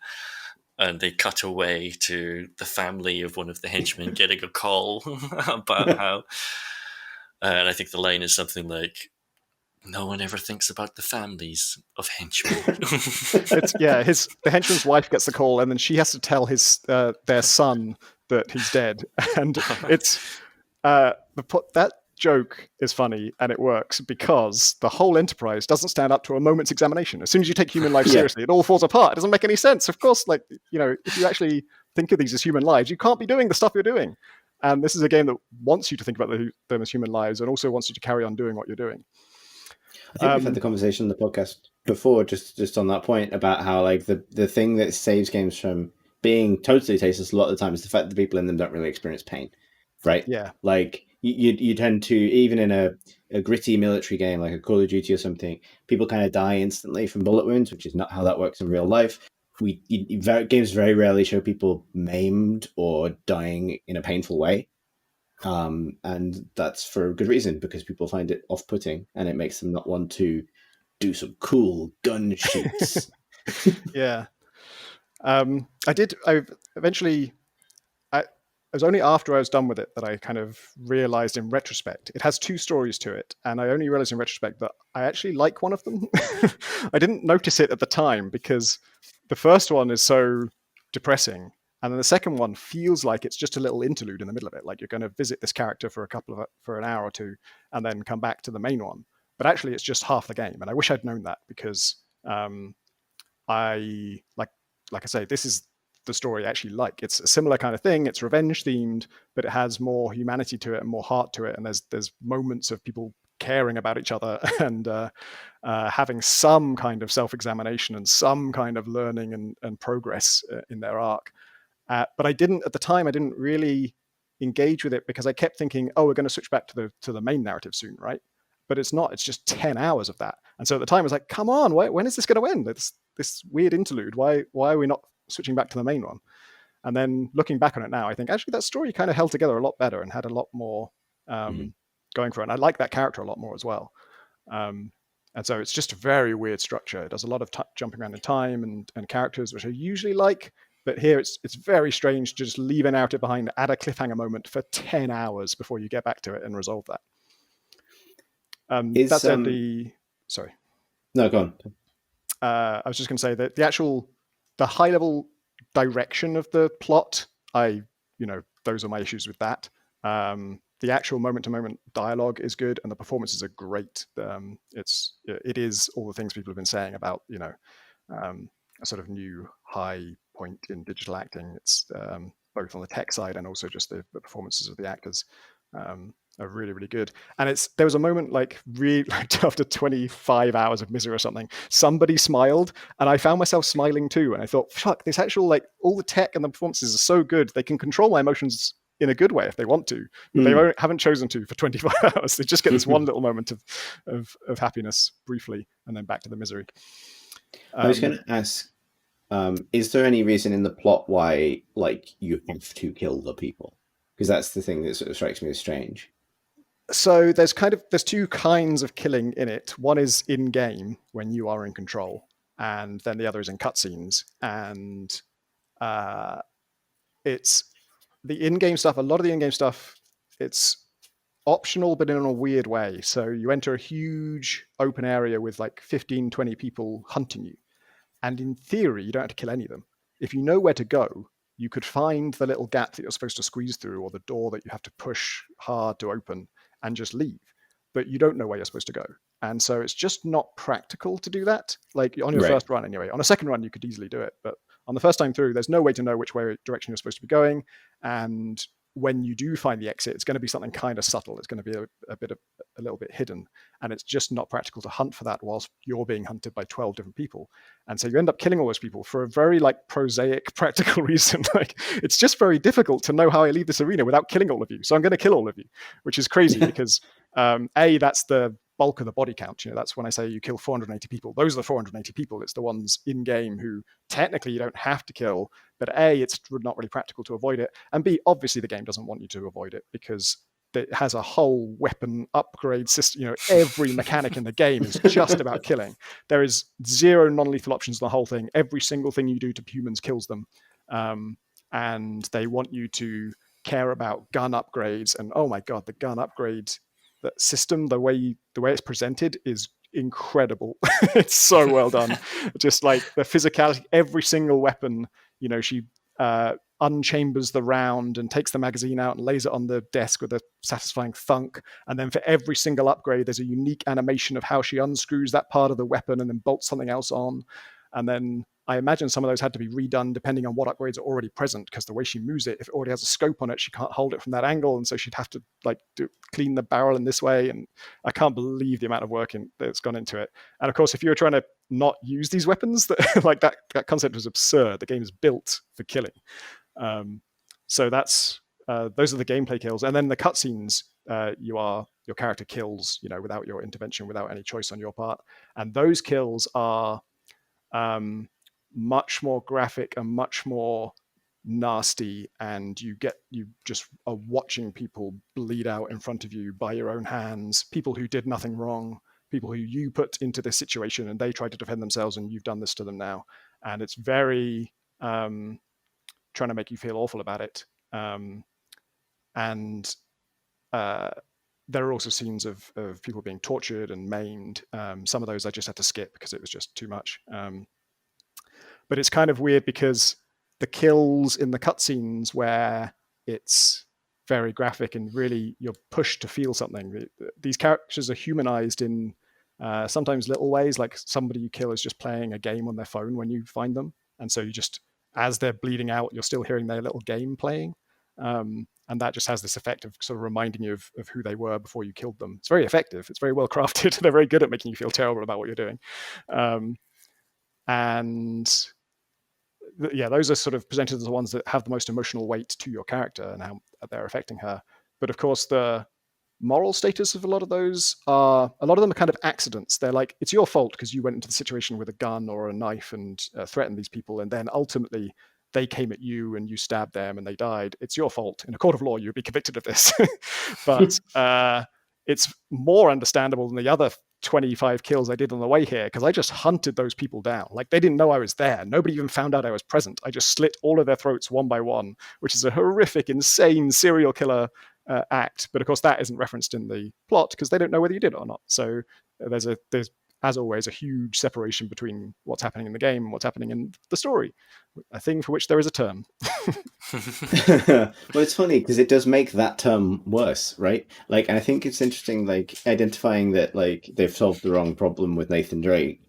and they cut away to the family of one of the henchmen getting a call about how, and I think the line is something like, no one ever thinks about the families of henchmen. The henchman's wife gets the call, and then she has to tell their son that he's dead. And it's that joke is funny, and it works because the whole enterprise doesn't stand up to a moment's examination. As soon as you take human life seriously, it all falls apart. It doesn't make any sense. Of course, if you actually think of these as human lives, you can't be doing the stuff you're doing. And this is a game that wants you to think about them as human lives, and also wants you to carry on doing what you're doing. I think we've had the conversation on the podcast before, just on that point, about how the thing that saves games from being totally tasteless a lot of the time is the fact that the people in them don't really experience pain, right? Yeah. Like you tend to, even in a gritty military game like a Call of Duty or something, people kind of die instantly from bullet wounds, which is not how that works in real life. Games very rarely show people maimed or dying in a painful way. And that's for a good reason, because people find it off-putting and it makes them not want to do some cool gun shoots. Yeah. It was only after I was done with it that I kind of realized in retrospect. It has two stories to it, and I only realized in retrospect that I actually like one of them. I didn't notice it at the time because the first one is so depressing. And then the second one feels like it's just a little interlude in the middle of it. Like you're going to visit this character for an hour or two and then come back to the main one. But actually it's just half the game. And I wish I'd known that, because I say, this is the story I actually like. It's a similar kind of thing. It's revenge themed, but it has more humanity to it and more heart to it. And there's moments of people caring about each other and having some kind of self-examination and some kind of learning and progress in their arc. But at the time, I didn't really engage with it because I kept thinking, oh, we're going to switch back to the main narrative soon, right? But it's not. It's just 10 hours of that. And so at the time, I was like, come on, when is this going to end? It's this weird interlude. Why are we not switching back to the main one? And then looking back on it now, I think actually that story kind of held together a lot better and had a lot more going for it. And I like that character a lot more as well. And so it's just a very weird structure. It does a lot of jumping around in time and characters, which I usually like. But here it's very strange to just leave a narrative behind, add a cliffhanger moment for 10 hours before you get back to it and resolve that. That said, sorry. No, go on. I was just going to say that the high level direction of the plot, those are my issues with that. the actual moment-to-moment dialogue is good, and the performances are great. It is all the things people have been saying about, a sort of new high point in digital acting. It's both on the tech side and also just the performances of the actors are really, really good. And there was a moment really after 25 hours of misery or something, somebody smiled, and I found myself smiling too. And I thought, fuck, this actual all the tech and the performances are so good. They can control my emotions in a good way if they want to, but they haven't chosen to for 25 hours. They just get this one little moment of happiness briefly, and then back to the misery. I was going to ask, is there any reason in the plot why you have to kill the people? Because that's the thing that sort of strikes me as strange. So there's two kinds of killing in it. One is in game when you are in control, and then the other is in cutscenes. And it's the in-game stuff. A lot of the in-game stuff, it's optional, but in a weird way. So you enter a huge open area with 15, 20 people hunting you. And in theory, you don't have to kill any of them. If you know where to go, you could find the little gap that you're supposed to squeeze through, or the door that you have to push hard to open, and just leave. But you don't know where you're supposed to go. And so it's just not practical to do that. On your first run anyway. On a second run, you could easily do it. But on the first time through, there's no way to know which direction you're supposed to be going. And when you do find the exit, it's going to be something kind of subtle. It's going to be a little bit hidden. And it's just not practical to hunt for that whilst you're being hunted by 12 different people. And so you end up killing all those people for a very prosaic practical reason. It's just very difficult to know how I leave this arena without killing all of you. So I'm going to kill all of you, which is crazy because that's the bulk of the body count. That's when I say you kill 480 people. Those are the 480 people. It's the ones in game who technically you don't have to kill, but A, it's not really practical to avoid it, and B, obviously the game doesn't want you to avoid it because it has a whole weapon upgrade system. Every mechanic in the game is just about killing. There is 0 non-lethal options in the whole thing. Every single thing you do to humans kills them, and they want you to care about gun upgrades. And oh my god, the gun upgrade system, the way it's presented is incredible. It's so well done. Just the physicality, every single weapon, she unchambers the round and takes the magazine out and lays it on the desk with a satisfying thunk. And then for every single upgrade, there's a unique animation of how she unscrews that part of the weapon and then bolts something else on. And then I imagine some of those had to be redone depending on what upgrades are already present, because the way she moves it, if it already has a scope on it, she can't hold it from that angle. And so she'd have to clean the barrel in this way. And I can't believe the amount of work that's gone into it. And of course, if you're trying to not use these weapons, that concept was absurd. The game is built for killing. So that's those are the gameplay kills. And then the cutscenes, your character kills, without your intervention, without any choice on your part. And those kills are much more graphic and much more nasty, and you just are watching people bleed out in front of you by your own hands, people who did nothing wrong, people who you put into this situation and they tried to defend themselves and you've done this to them now. And it's very trying to make you feel awful about it. There are also scenes of people being tortured and maimed. Some of those I just had to skip because it was just too much. But it's kind of weird because the kills in the cutscenes where it's very graphic and really you're pushed to feel something. These characters are humanized in sometimes little ways, like somebody you kill is just playing a game on their phone when you find them. And so you just, as they're bleeding out, you're still hearing their little game playing. And that just has this effect of sort of reminding you of who they were before you killed them. It's very effective. It's very well crafted. They're very good at making you feel terrible about what you're doing. Those are sort of presented as the ones that have the most emotional weight to your character and how they're affecting her. But of course, the moral status of a lot of them are kind of accidents. They're like, it's your fault because you went into the situation with a gun or a knife and threatened these people, and then ultimately they came at you and you stabbed them and they died. It's your fault. In a court of law, you'd be convicted of this. But it's more understandable than the other 25 kills I did on the way here, because I just hunted those people down. They didn't know I was there. Nobody even found out I was present. I just slit all of their throats one by one, which is a horrific, insane serial killer act. But of course, that isn't referenced in the plot because they don't know whether you did it or not. So there's as always, a huge separation between what's happening in the game and what's happening in the story, a thing for which there is a term. Well, it's funny because it does make that term worse, right? Like, and I think it's interesting, like, identifying that, like, they've solved the wrong problem with Nathan Drake,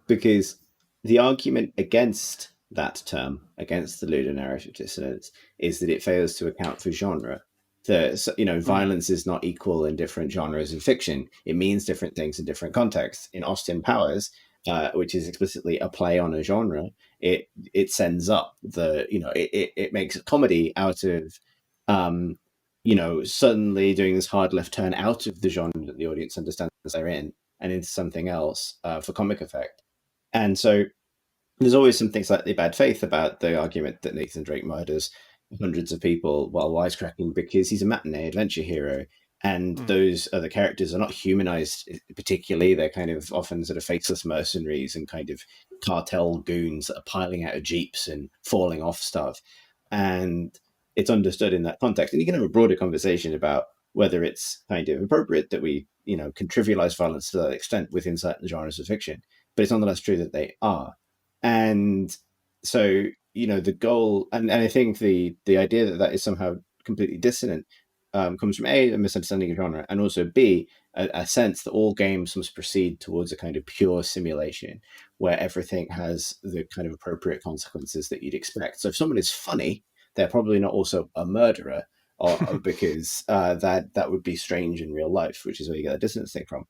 because the argument against that term, against the ludonarrative dissonance, is that it fails to account for genre. Violence is not equal in different genres of fiction. It means different things in different contexts. In Austin Powers, which is explicitly a play on a genre, it sends up it makes a comedy out of suddenly doing this hard left turn out of the genre that the audience understands they're in and into something else for comic effect. And so there's always something slightly bad faith about the argument that Nathan Drake murders hundreds of people while wisecracking because he's a matinee adventure hero. And those other characters are not humanized particularly. They're kind of often sort of faceless mercenaries and kind of cartel goons that are piling out of jeeps and falling off stuff. And it's understood in that context. And you can have a broader conversation about whether it's kind of appropriate that we, can trivialize violence to that extent within certain genres of fiction. But it's nonetheless true that they are. And so, the goal, and I think the idea that is somehow completely dissonant comes from A, a misunderstanding of genre, and also B, a sense that all games must proceed towards a kind of pure simulation where everything has the kind of appropriate consequences that you'd expect. So if someone is funny, they're probably not also a murderer, or because that would be strange in real life, which is where you get the dissonance thing from.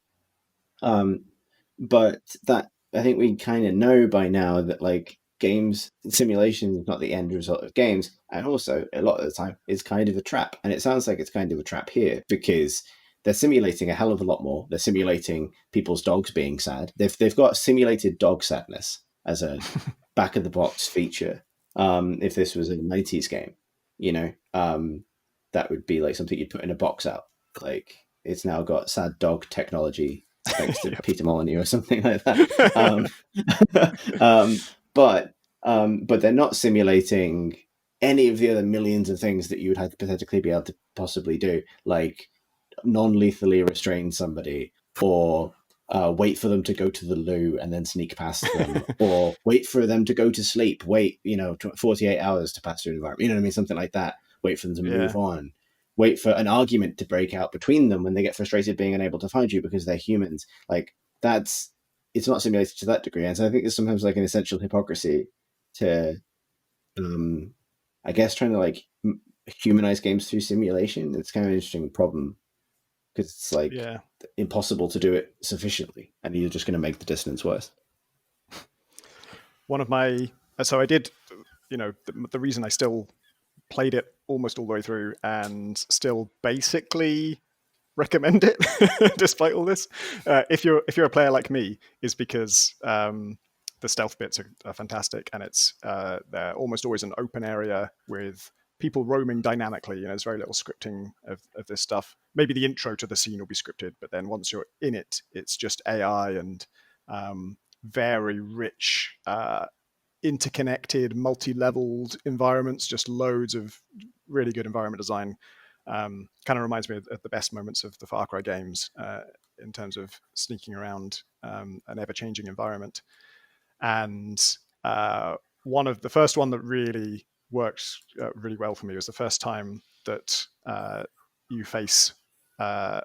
But that, I think we kind of know by now that, like, games simulation is not the end result of games, and also a lot of the time is kind of a trap. And it sounds like it's kind of a trap here because they're simulating a hell of a lot more. They're simulating people's dogs being sad. They've got simulated dog sadness as a back of the box feature. If this was a 90s game, that would be like something you'd put in a box out. Like, it's now got sad dog technology thanks to Peter Molyneux or something like that. But they're not simulating any of the other millions of things that you would hypothetically be able to possibly do, like non-lethally restrain somebody, or wait for them to go to the loo and then sneak past them, or wait for them to go to sleep, 48 hours to pass through an environment, you know what I mean, something like that. Wait for them to move on. Wait for an argument to break out between them when they get frustrated being unable to find you because they're humans. Like, it's not simulated to that degree. And so I think there's sometimes like an essential hypocrisy to, I guess, trying to like humanize games through simulation. It's kind of an interesting problem because it's like impossible to do it sufficiently, and you're just going to make the dissonance worse. So I did, the reason I still played it almost all the way through and still basically recommend it despite all this, if you're a player like me, is because the stealth bits are fantastic, and it's they're almost always an open area with people roaming dynamically. There's very little scripting of this stuff. Maybe the intro to the scene will be scripted, but then once you're in it, it's just AI and very rich interconnected, multi-leveled environments, just loads of really good environment design. Kind of reminds me of the best moments of the Far Cry games in terms of sneaking around an ever-changing environment. And the first one that really worked really well for me was the first time that you face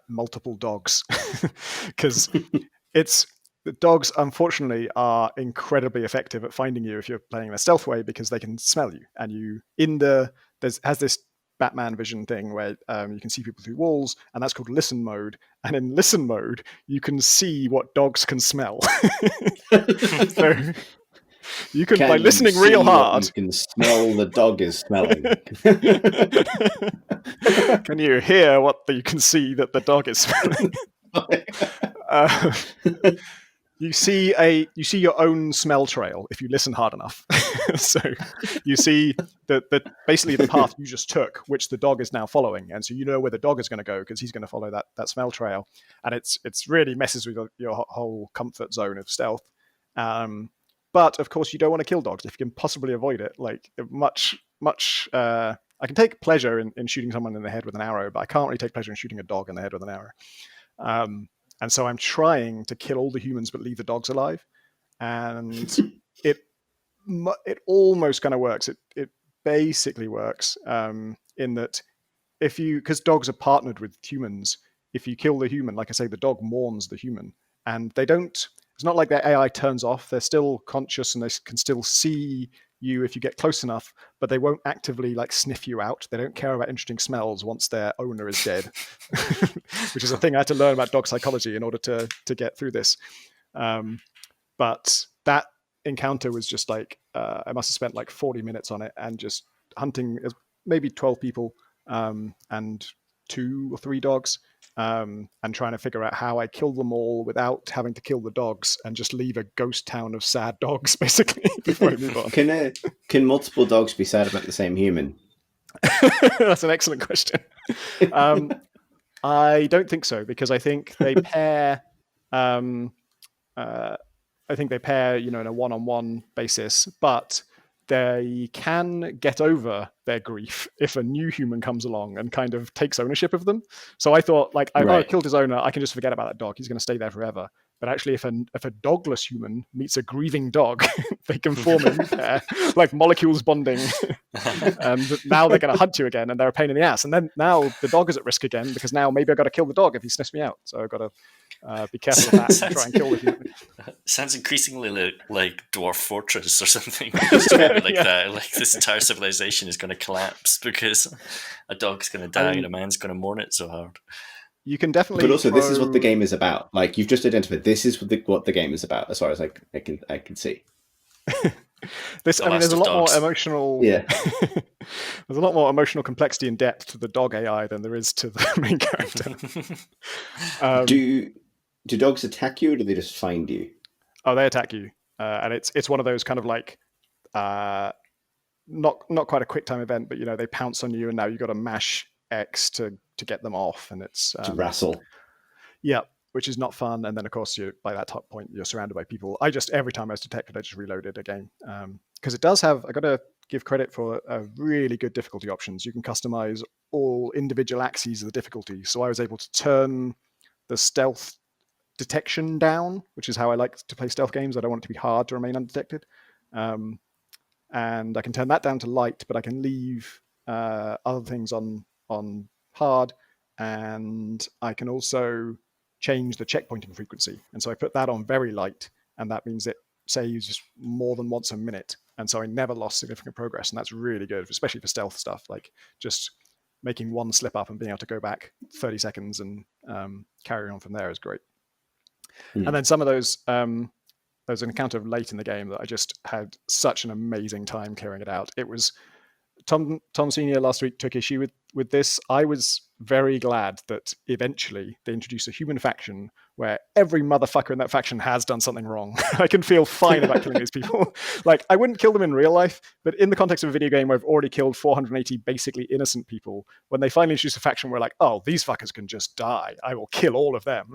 multiple dogs, because the dogs, unfortunately, are incredibly effective at finding you if you're playing in a stealth way, because they can smell you. And has this Batman vision thing where you can see people through walls, and that's called listen mode. And in listen mode, you can see what dogs can smell. So you can, by listening real hard, you can smell the dog is smelling. Can you hear what you can see that the dog is smelling? You see your own smell trail if you listen hard enough. So you see that basically the path you just took, which the dog is now following, and so you know where the dog is going to go because he's going to follow that smell trail, and it's really messes with your whole comfort zone of stealth. But of course, you don't want to kill dogs if you can possibly avoid it. Like much. I can take pleasure in shooting someone in the head with an arrow, but I can't really take pleasure in shooting a dog in the head with an arrow. And so I'm trying to kill all the humans but leave the dogs alive. And it almost kind of works. It basically works in that because dogs are partnered with humans, if you kill the human, like I say, the dog mourns the human, and it's not like their AI turns off. They're still conscious and they can still see you if you get close enough, but they won't actively like sniff you out. They don't care about interesting smells once their owner is dead, which is a thing I had to learn about dog psychology in order to get through this. But that encounter was just like, I must have spent like 40 minutes on it and just hunting maybe 12 people and 2 or 3 dogs, and trying to figure out how I kill them all without having to kill the dogs and just leave a ghost town of sad dogs, basically, before I move on. Can multiple dogs be sad about the same human? That's an excellent question. I don't think so, because I think they pair. I think they pair, in a one-on-one basis, but they can get over their grief if a new human comes along and kind of takes ownership of them. So I thought, like, I killed his owner, I can just forget about that dog. He's going to stay there forever. But actually, if a dogless human meets a grieving dog, they can form a new pair, like molecules bonding. And now they're going to hunt you again, and they're a pain in the ass. And then now the dog is at risk again, because now maybe I've got to kill the dog if he sniffs me out. So I've got to be careful of that and try and kill the human. Sounds increasingly like Dwarf Fortress or something. That. Like this entire civilization is going to collapse because a dog's going to die and a man's going to mourn it so hard. You can definitely. But also, this is what the game is about. Like, you've just identified, this is what the game is about, as far as I can see. There's a lot more emotional. Yeah. There's a lot more emotional complexity and depth to the dog AI than there is to the main character. Do dogs attack you, or do they just find you? Oh, they attack you, and it's one of those kind of like, not quite a quick time event, but they pounce on you, and now you've got to mash X to get them off, and it's to wrestle. Yeah, which is not fun. And then of course by that top point you're surrounded by people. Every time I was detected, I just reloaded again, because it does have, I got to give credit for a really good difficulty options. You can customize all individual axes of the difficulty, so I was able to turn the stealth detection down, which is how I like to play stealth games. I don't want it to be hard to remain undetected, and I can turn that down to light, but I can leave other things on hard, and I can also change the checkpointing frequency. And so I put that on very light, and that means it saves more than once a minute. And so I never lost significant progress, and that's really good, especially for stealth stuff. Like just making one slip up and being able to go back 30 seconds and carry on from there is great. And then some of those, there's an encounter late in the game that I just had such an amazing time clearing it out. It was Tom Senior last week took issue with this. I was very glad that eventually they introduced a human faction where every motherfucker in that faction has done something wrong. I can feel fine about killing these people. Like, I wouldn't kill them in real life, but in the context of a video game where I've already killed 480 basically innocent people, when they finally introduced a faction where like, oh, these fuckers can just die, I will kill all of them.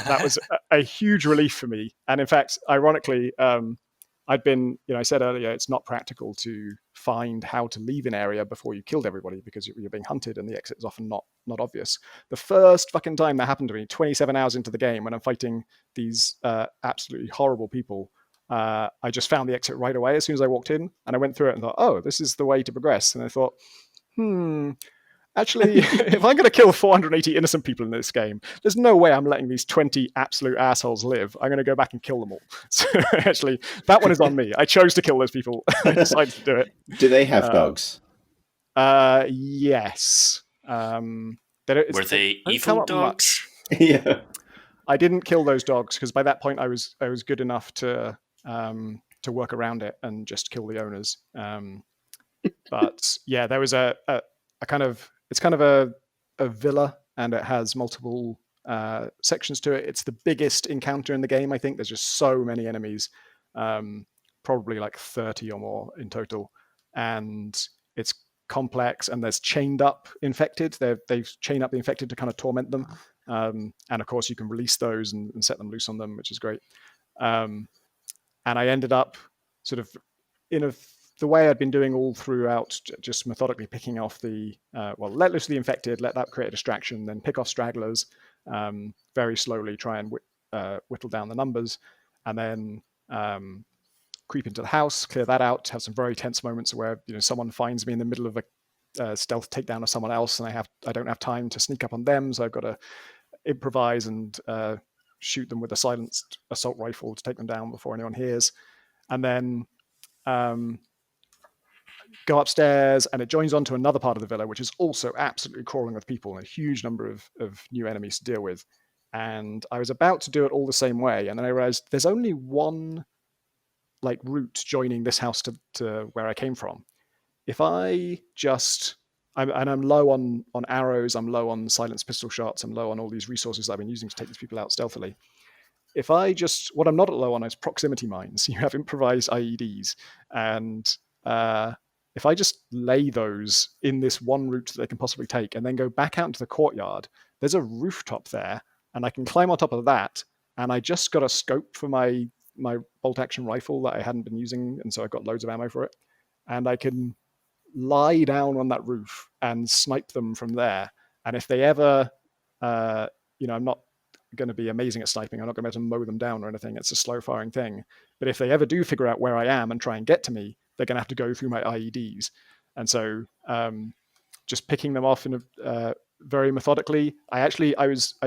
That was a huge relief for me. And in fact, ironically, I'd been, I said earlier, it's not practical to find how to leave an area before you killed everybody because you're being hunted and the exit is often not obvious. The first fucking time that happened to me, 27 hours into the game when I'm fighting these absolutely horrible people, I just found the exit right away as soon as I walked in, and I went through it and thought, oh, this is the way to progress. And I thought, actually, if I'm going to kill 480 innocent people in this game, there's no way I'm letting these 20 absolute assholes live. I'm going to go back and kill them all. So actually, that one is on me. I chose to kill those people. I decided to do it. Do they have dogs? Yes. Were they evil dogs? Yeah. I didn't kill those dogs because by that point I was good enough to work around it and just kill the owners. But yeah, there was a kind of, it's kind of a villa, and it has multiple sections to it. It's the biggest encounter in the game, I think. There's just so many enemies, probably like 30 or more in total, and it's complex, and there's chained up infected. They've chained up the infected to kind of torment them, and of course you can release those and set them loose on them, which is great. And I ended up sort of the way I'd been doing all throughout, just methodically picking off let loose the infected, let that create a distraction, then pick off stragglers, very slowly try and whittle down the numbers, and then creep into the house, clear that out, have some very tense moments where someone finds me in the middle of a stealth takedown of someone else, and I don't have time to sneak up on them, so I've got to improvise and shoot them with a silenced assault rifle to take them down before anyone hears, and then go upstairs, and it joins onto another part of the villa, which is also absolutely crawling with people and a huge number of new enemies to deal with. And I was about to do it all the same way, and then I realized there's only one route joining this house to where I came from. If I'm low on arrows, I'm low on silenced pistol shots, I'm low on all these resources I've been using to take these people out stealthily. What I'm not low on is proximity mines. You have improvised IEDs, and if I just lay those in this one route that they can possibly take, and then go back out into the courtyard, there's a rooftop there, and I can climb on top of that, and I just got a scope for my bolt action rifle that I hadn't been using, and so I've got loads of ammo for it, and I can lie down on that roof and snipe them from there. And if they ever, I'm not going to be amazing at sniping, I'm not going to be able to mow them down or anything, it's a slow firing thing, but if they ever do figure out where I am and try and get to me, they're going to have to go through my IEDs. And so just picking them off in a very methodically, I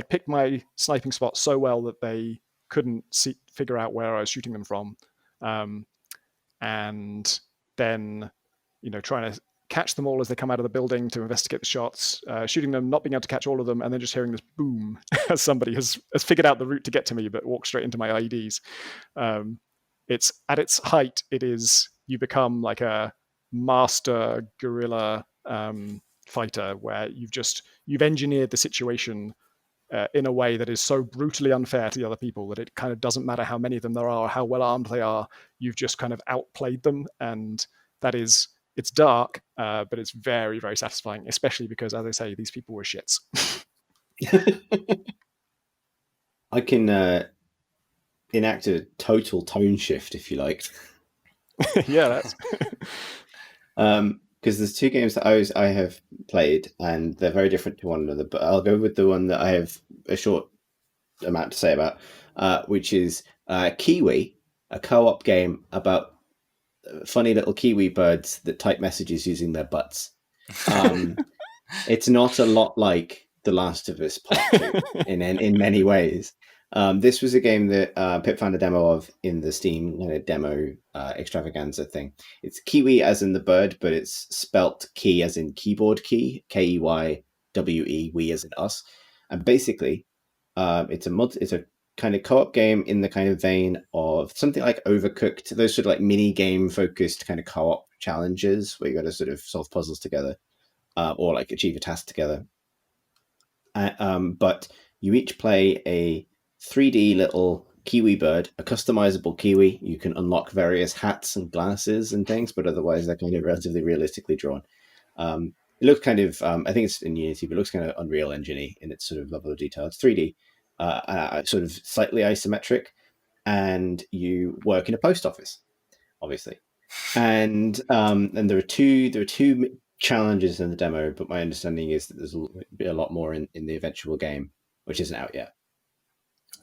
picked my sniping spot so well that they couldn't figure out where I was shooting them from, and then trying to catch them all as they come out of the building to investigate the shots, shooting them, not being able to catch all of them, and then just hearing this boom as somebody has figured out the route to get to me but walks straight into my IEDs. It's at its height, you become like a master guerrilla fighter where you've engineered the situation in a way that is so brutally unfair to the other people that it kind of doesn't matter how many of them there are or how well armed they are. You've just kind of outplayed them, and it's dark, but it's very, very satisfying, especially because, as I say, these people were shits. I can enact a total tone shift if you like. Yeah, that's because there's two games that I have played, and they're very different to one another. But I'll go with the one that I have a short amount to say about, which is Kiwi, a co-op game about funny little kiwi birds that type messages using their butts. It's not a lot like The Last of Us Part 2 in many ways. This was a game that Pip found a demo of in the Steam demo extravaganza thing. It's Kiwi as in the bird, but it's spelt key as in keyboard key, KEYWE, we as in us. And basically, it's a kind of co-op game in the kind of vein of something like Overcooked, those sort of like mini game focused kind of co-op challenges where you got to sort of solve puzzles together or like achieve a task together. But you each play a 3D little kiwi bird, a customizable kiwi. You can unlock various hats and glasses and things, but otherwise they're kind of relatively realistically drawn. It looks kind of, I think it's in Unity, but it looks kind of Unreal Engine-y in its sort of level of detail. It's 3D. Sort of slightly isometric, and you work in a post office, obviously. And there are two challenges in the demo, but my understanding is that there's a lot more in the eventual game, which isn't out yet.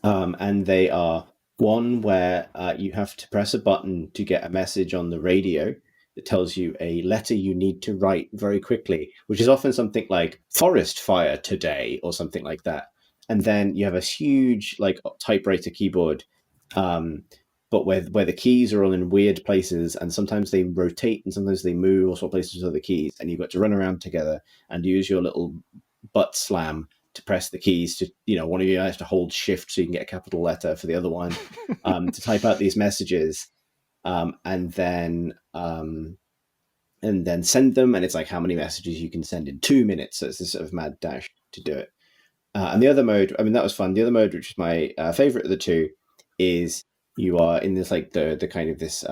And they are one where you have to press a button to get a message on the radio that tells you a letter you need to write very quickly, which is often something like forest fire today or something like that. And then you have a huge like typewriter keyboard, but where the keys are all in weird places, and sometimes they rotate and sometimes they move or swap places with the keys, and you've got to run around together and use your little butt slam to press the keys to, one of you has to hold shift so you can get a capital letter for the other one, to type out these messages, and then send them. And it's like how many messages you can send in 2 minutes. So it's this sort of mad dash to do it. And the other mode, I mean, that was fun. The other mode, which is my favorite of the two, is you are in this like the kind of this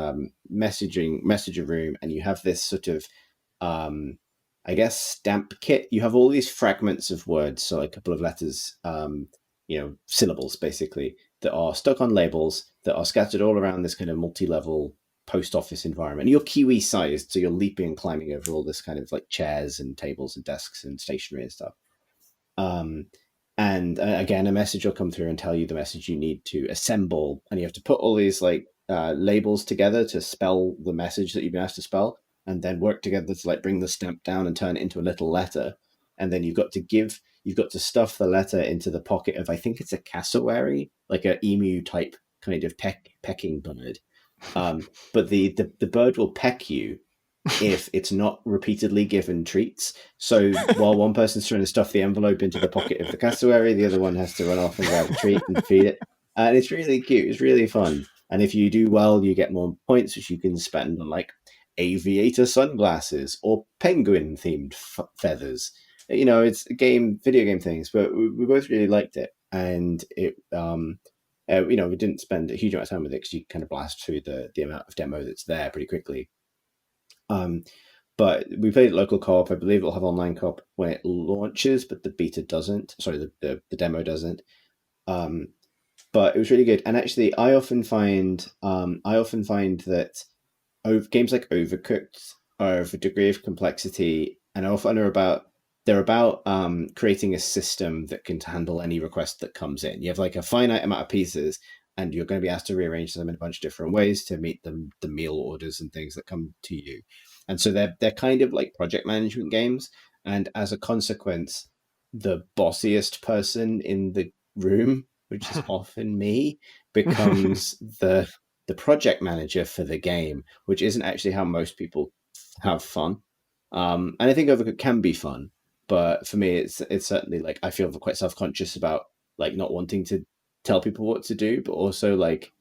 messenger room, and you have this sort of I guess stamp kit. You have all these fragments of words, so like a couple of letters, syllables basically, that are stuck on labels that are scattered all around this kind of multi-level post office environment. And you're Kiwi sized, so you're leaping and climbing over all this kind of like chairs and tables and desks and stationery and stuff. And again, a message will come through and tell you the message you need to assemble, and you have to put all these like labels together to spell the message that you've been asked to spell, and then work together to like bring the stamp down and turn it into a little letter. And then you've got to stuff the letter into the pocket of, I think it's a cassowary, like an emu type kind of pecking bird. But the bird will peck you if it's not repeatedly given treats. So while one person's trying to stuff the envelope into the pocket of the cassowary, the other one has to run off and grab a treat and feed it. And it's really cute. It's really fun. And if you do well, you get more points, which you can spend on like aviator sunglasses or penguin themed feathers. You know, it's video game things, but we both really liked it. And it, you know, we didn't spend a huge amount of time with it because you kind of blast through the amount of demo that's there pretty quickly. But we played local co-op. I believe it'll have online co-op when it launches, but the beta doesn't. Sorry, the demo doesn't. But it was really good. And actually, I often find that games like Overcooked are of a degree of complexity, and often they're about creating a system that can handle any request that comes in. You have like a finite amount of pieces, and you're going to be asked to rearrange them in a bunch of different ways to meet the meal orders and things that come to you. And so they're kind of like project management games. And as a consequence, the bossiest person in the room, which is often me, becomes the project manager for the game, which isn't actually how most people have fun. And I think Overcooked can be fun, but for me, it's certainly like I feel quite self-conscious about like not wanting to tell people what to do, but also like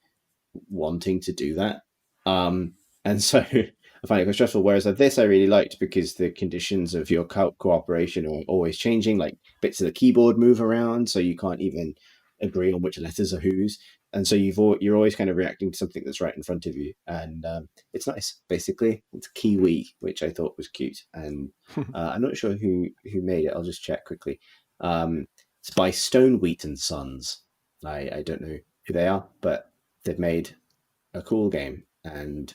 wanting to do that. And so I find it quite stressful. Whereas like this, I really liked because the conditions of your cooperation are always changing. Like bits of the keyboard move around, so you can't even agree on which letters are whose. And so you're always kind of reacting to something that's right in front of you, and it's nice. Basically, it's KeyWe, which I thought was cute, and I'm not sure who made it. I'll just check quickly. It's by Stone Wheat and Sons. I don't know who they are, but they've made a cool game, and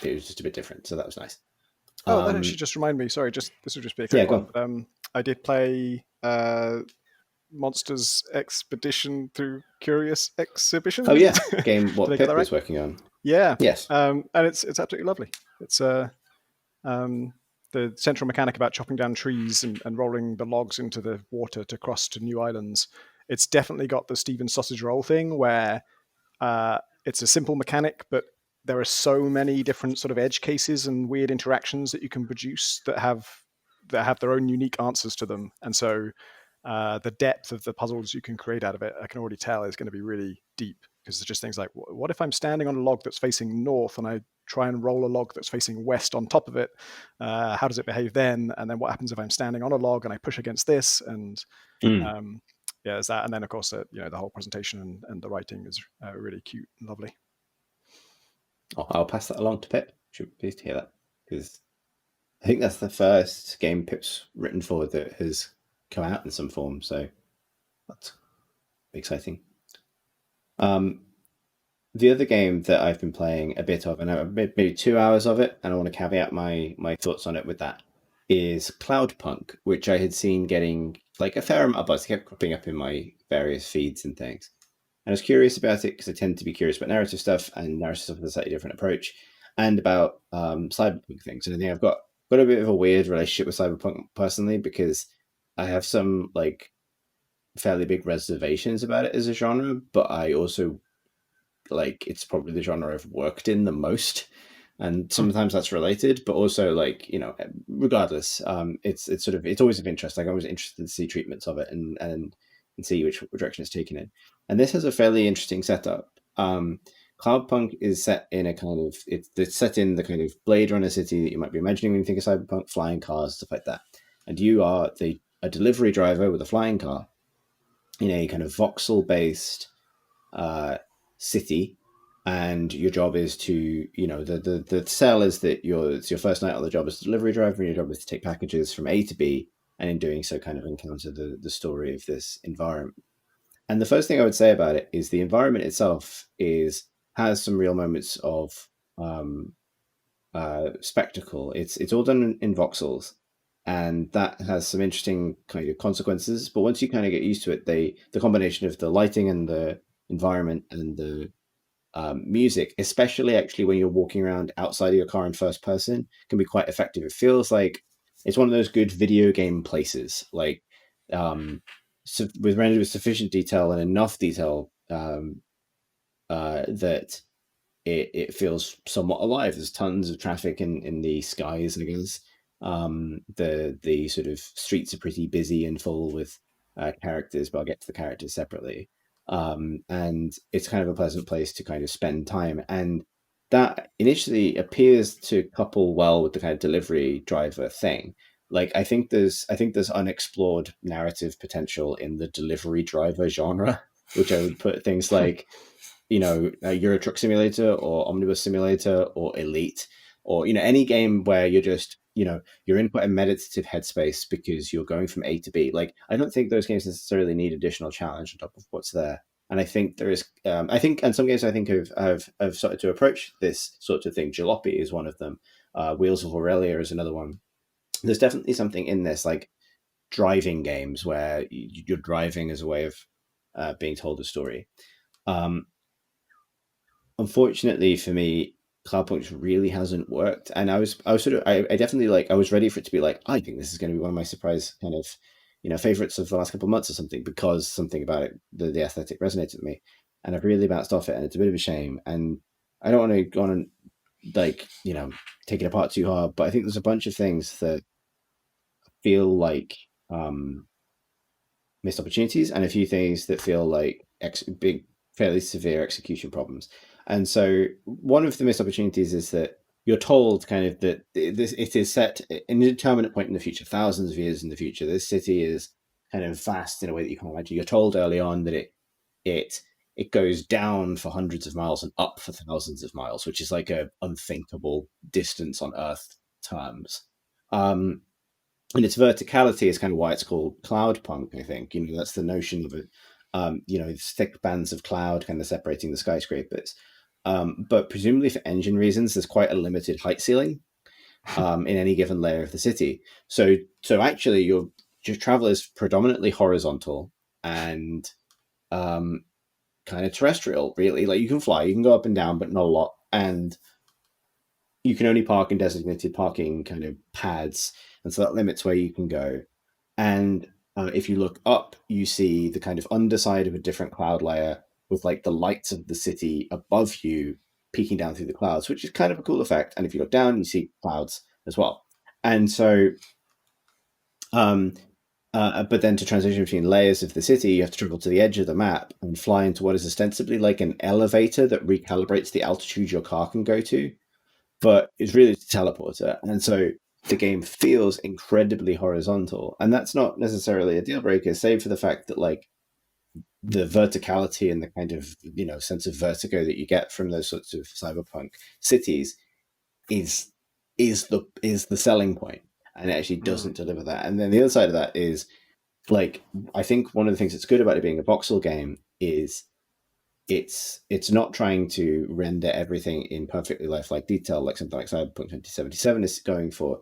it was just a bit different, so that was nice. Oh, that actually just reminded me. Sorry, this will just be a quick one. I did play Monsters Expedition through Curious Exhibition. Oh yeah, game what Pip was working on. Yeah. Yes. And it's absolutely lovely. It's the central mechanic about chopping down trees and rolling the logs into the water to cross to new islands. It's definitely got the Steven Sausage Roll thing where it's a simple mechanic, but there are so many different sort of edge cases and weird interactions that you can produce that have their own unique answers to them. And so the depth of the puzzles you can create out of it, I can already tell, is going to be really deep, because there's just things like, what if I'm standing on a log that's facing north and I try and roll a log that's facing west on top of it? How does it behave then? And then what happens if I'm standing on a log and I push against this? And yeah, there's that. And then of course, the whole presentation and the writing is really cute and lovely. Oh, I'll pass that along to Pip. Should be pleased to hear that, because I think that's the first game Pip's written for that has come out in some form. So that's exciting. The other game that I've been playing a bit of, and maybe 2 hours of it, and I want to caveat my thoughts on it with that, is Cloudpunk, which I had seen getting like a fair amount of buzz. It kept cropping up in my various feeds and things. And I was curious about it because I tend to be curious about narrative stuff, and narrative stuff with a slightly different approach, and about cyberpunk things. And I think I've got a bit of a weird relationship with cyberpunk personally, because I have some like fairly big reservations about it as a genre, but I also like it's probably the genre I've worked in the most, and sometimes that's related, but also like, you know, regardless, it's always of interest. Like I'm always interested to see treatments of it and see which direction it's taken in. And this has a fairly interesting setup. Cloudpunk is set in a kind of it's set in the kind of Blade Runner city that you might be imagining when you think of cyberpunk, flying cars, stuff like that. And you are a delivery driver with a flying car in a kind of voxel-based city, and your job is to, you know, the sell is that it's your first night on the job as a delivery driver, and your job is to take packages from A to B, and in doing so kind of encounter the story of this environment. And the first thing I would say about it is the environment itself has some real moments of spectacle. It's all done in voxels, and that has some interesting kind of consequences. But once you kind of get used to it, the combination of the lighting and the environment and the music, especially actually when you're walking around outside of your car in first person, can be quite effective. It feels like it's one of those good video game places, like with rendered with sufficient detail and enough detail that it feels somewhat alive. There's tons of traffic in the skies, I guess. The sort of streets are pretty busy and full with characters, but I'll get to the characters separately. And it's kind of a pleasant place to kind of spend time. And that initially appears to couple well with the kind of delivery driver thing. Like I think there's unexplored narrative potential in the delivery driver genre, which I would put things like Euro Truck Simulator or Omnibus Simulator or Elite, or any game where you're just you're in quite a meditative headspace because you're going from A to B. Like I don't think those games necessarily need additional challenge on top of what's there. And I think there is, and some games I think have started to approach this sort of thing. Jalopy is one of them. Wheels of Aurelia is another one. There's definitely something in this, like driving games where you're driving as a way of being told a story. Unfortunately for me, Cloudpunk really hasn't worked, and I was sort of I definitely I was ready for it to be like, I think this is going to be one of my surprise kind of favorites of the last couple of months or something, because something about it, the aesthetic resonated with me, and I've really bounced off it, and it's a bit of a shame. And I don't want to go on and take it apart too hard, but I think there's a bunch of things that feel like missed opportunities, and a few things that feel like big, fairly severe execution problems. And so one of the missed opportunities is that you're told kind of that it is set in an indeterminate point in the future, thousands of years in the future. This city is kind of vast in a way that you can't imagine. You're told early on that it goes down for hundreds of miles and up for thousands of miles, which is like a unthinkable distance on Earth terms. And its verticality is kind of why it's called Cloudpunk, I think. That's the notion of it. Thick bands of cloud kind of separating the skyscrapers. But presumably for engine reasons, there's quite a limited height ceiling in any given layer of the city. So actually, your travel is predominantly horizontal and kind of terrestrial, really. Like you can fly, you can go up and down, but not a lot. And you can only park in designated parking kind of pads. And so that limits where you can go. And if you look up, you see the kind of underside of a different cloud layer with like the lights of the city above you peeking down through the clouds, which is kind of a cool effect. And if you look down, you see clouds as well. And so, but then to transition between layers of the city, you have to travel to the edge of the map and fly into what is ostensibly like an elevator that recalibrates the altitude your car can go to, but it's really a teleporter. And so the game feels incredibly horizontal, and that's not necessarily a deal breaker, save for the fact that like the verticality and the kind of sense of vertigo that you get from those sorts of cyberpunk cities is the selling point, and it actually doesn't deliver that. And then the other side of that is like, I think one of the things that's good about it being a voxel game is it's not trying to render everything in perfectly lifelike detail like something like Cyberpunk 2077 is going for.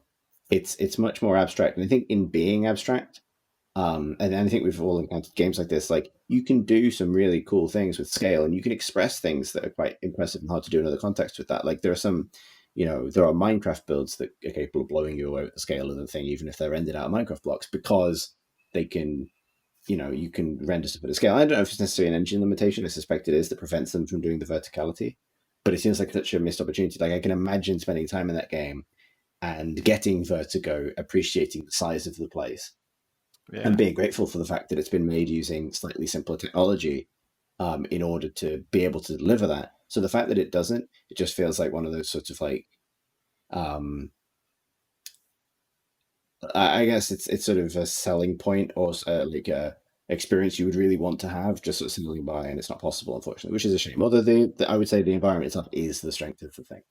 It's much more abstract, and I think in being abstract, and I think we've all encountered games like this, like you can do some really cool things with scale, and you can express things that are quite impressive and hard to do in other contexts with that. Like there are some, there are Minecraft builds that are capable of blowing you away with the scale of the thing, even if they're rendered out of Minecraft blocks, because they can, you can render stuff at a scale. I don't know if it's necessarily an engine limitation. I suspect it is, that prevents them from doing the verticality, but it seems like such a missed opportunity. Like I can imagine spending time in that game and getting vertigo, appreciating the size of the place, and being grateful for the fact that it's been made using slightly simpler technology in order to be able to deliver that. So the fact that it doesn't, it just feels like one of those sorts of like, I guess it's sort of a selling point, or like a experience you would really want to have, just sort of sailing by, and it's not possible, unfortunately, which is a shame. Although I would say the environment itself is the strength of the thing.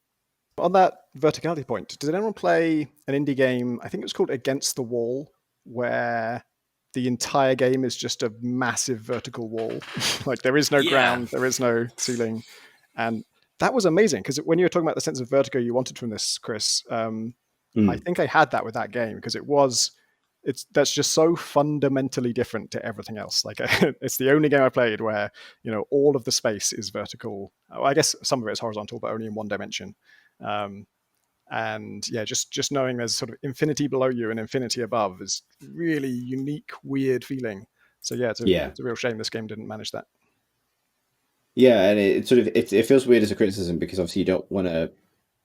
On that verticality point, did anyone play an indie game, I think it was called Against the Wall, where the entire game is just a massive vertical wall? Like there is no ground, there is no ceiling. And that was amazing, because when you were talking about the sense of vertigo you wanted from this, Chris, I think I had that with that game because that's just so fundamentally different to everything else. Like it's the only game I played where all of the space is vertical. I guess some of it is horizontal, but only in one dimension. And yeah, just knowing there's sort of infinity below you and infinity above is really unique, weird feeling. So yeah, it's a real shame this game didn't manage that. Yeah, and it feels weird as a criticism because obviously you don't want to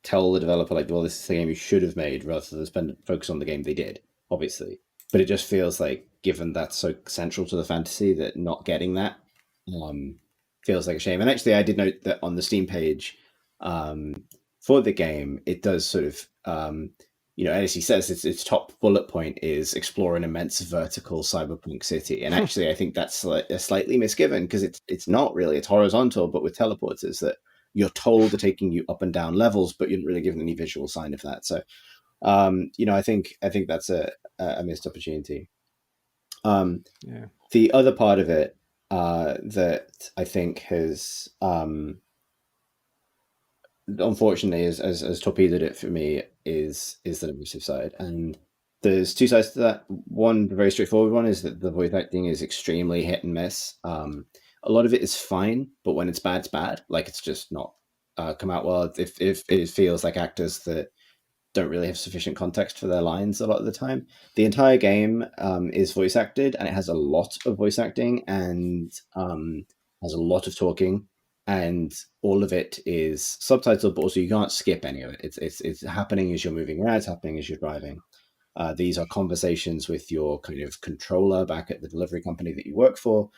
tell the developer like, well, this is the game you should have made rather than focus on the game they did, obviously. But it just feels like, given that's so central to the fantasy, that not getting that feels like a shame. And actually, I did note that on the Steam page for the game, it does sort of, as he says, its top bullet point is explore an immense vertical cyberpunk city. And actually, I think that's slightly misgiven because it's not really. It's horizontal, but with teleporters that you're told are taking you up and down levels, but you're not really given any visual sign of that. So, I think that's a missed opportunity. The other part of it that I think has unfortunately has torpedoed it for me is the narrative side, and there's two sides to that. One, the very straightforward one, is that the voice acting is extremely hit and miss. A lot of it is fine, but when it's bad, it's bad. Like, it's just not come out well. If it feels like actors that don't really have sufficient context for their lines a lot of the time. The entire game is voice acted, and it has a lot of voice acting and has a lot of talking, and all of it is subtitled, but also you can't skip any of it. It's happening as you're moving around, it's happening as you're driving. These are conversations with your kind of controller back at the delivery company that you work for,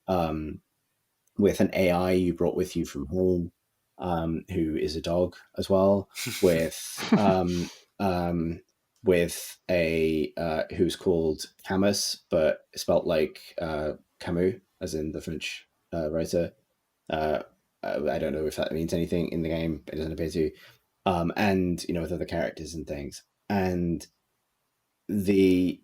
with an AI you brought with you from home, who is a dog as well, with a who's called Camus, but spelt like Camus, as in the French writer. I don't know if that means anything in the game. It doesn't appear to. And with other characters and things. And there's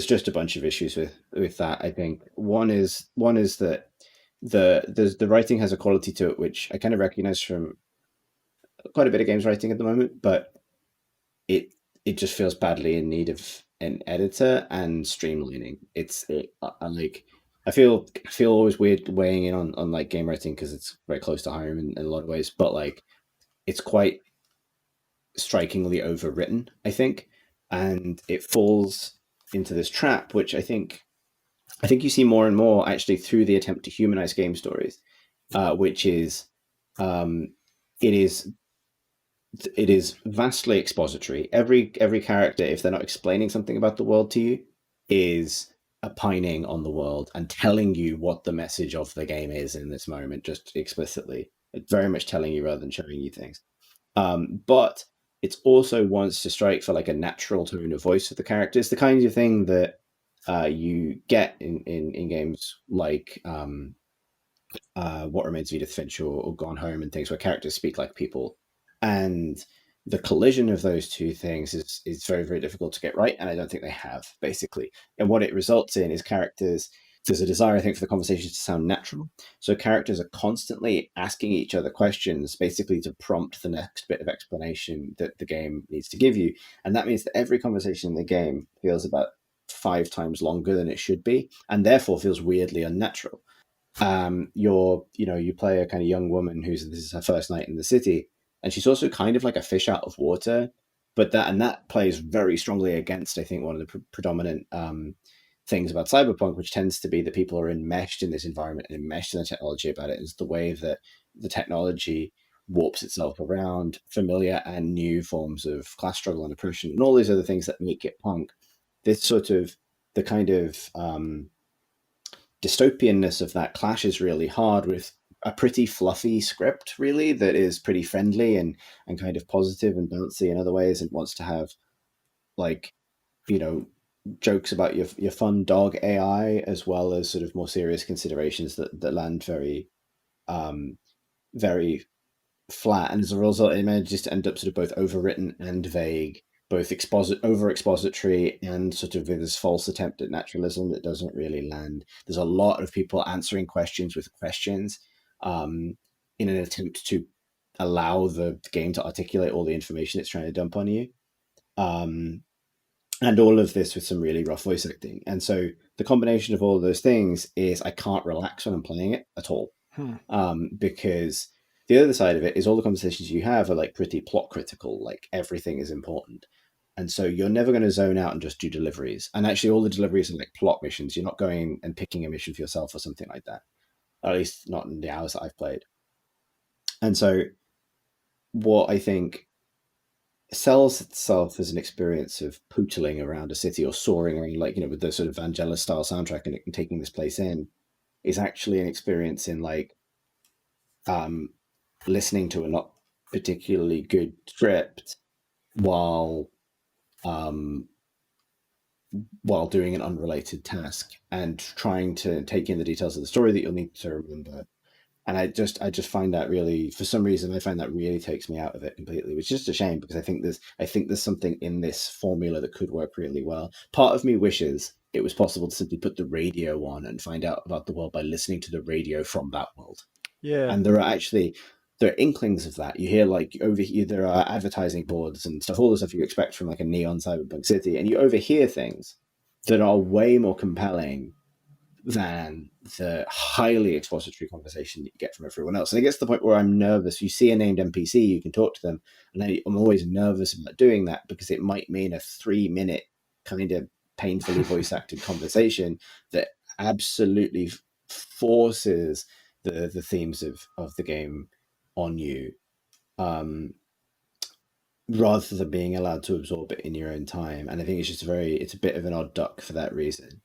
just a bunch of issues with that. I think one is that the writing has a quality to it which I kind of recognize from quite a bit of games writing at the moment, but it just feels badly in need of an editor and streamlining. I feel always weird weighing in on like game writing because it's very close to home in a lot of ways, but like it's quite strikingly overwritten, I think, and it falls into this trap, which I think you see more and more actually through the attempt to humanize game stories, which is it is vastly expository. Every character, if they're not explaining something about the world to you, is opining on the world and telling you what the message of the game is in this moment, just explicitly. It's very much telling you rather than showing you things. But it also wants to strike for like a natural tone of voice of the characters, the kinds of thing that you get in games like What Remains of Edith Finch or Gone Home and things, where characters speak like people. And the collision of those two things is very, very difficult to get right, and I don't think they have, basically. And what it results in is there's a desire, I think, for the conversations to sound natural. So characters are constantly asking each other questions, basically to prompt the next bit of explanation that the game needs to give you. And that means that every conversation in the game feels about 5 times longer than it should be, and therefore feels weirdly unnatural. You play a kind of young woman this is her first night in the city, and she's also kind of like a fish out of water, but that plays very strongly against, I think, one of the predominant things about cyberpunk, which tends to be that people are enmeshed in this environment and enmeshed in the technology about it. Is the way that the technology warps itself around familiar and new forms of class struggle and oppression and all these other things that make it punk. This sort of the kind of dystopianness of that clashes really hard with a pretty fluffy script, really, that is pretty friendly and kind of positive and bouncy in other ways, and wants to have like jokes about your fun dog AI, as well as sort of more serious considerations that land very very flat, and as a result it manages to end up sort of both overwritten and vague, both over expository and sort of with this false attempt at naturalism that doesn't really land. There's a lot of people answering questions with questions in an attempt to allow the game to articulate all the information it's trying to dump on you. And all of this with some really rough voice acting. And so the combination of all of those things is I can't relax when I'm playing it at all. Because the other side of it is all the conversations you have are like pretty plot critical, like everything is important. And so you're never going to zone out and just do deliveries. And actually all the deliveries are like plot missions. You're not going and picking a mission for yourself or something like that. Or at least not in the hours that I've played. And so what I think sells itself as an experience of pootling around a city or soaring around, like, with the sort of Vangelis style soundtrack and taking this place in, is actually an experience in like listening to a not particularly good script while doing an unrelated task and trying to take in the details of the story that you'll need to remember. And I just find that really, for some reason, I find that really takes me out of it completely, which is just a shame because I think there's something in this formula that could work really well. Part of me wishes it was possible to simply put the radio on and find out about the world by listening to the radio from that world. Yeah. And there are inklings of that. You hear like over here, there are advertising boards and stuff, all the stuff you expect from like a neon cyberpunk city, and you overhear things that are way more compelling than the highly expository conversation that you get from everyone else. And it gets to the point where I'm nervous. You see a named NPC, you can talk to them, and I'm always nervous about doing that because it might mean a 3-minute kind of painfully voice acted conversation that absolutely forces the themes of the game on you, rather than being allowed to absorb it in your own time. And I think it's a bit of an odd duck for that reason.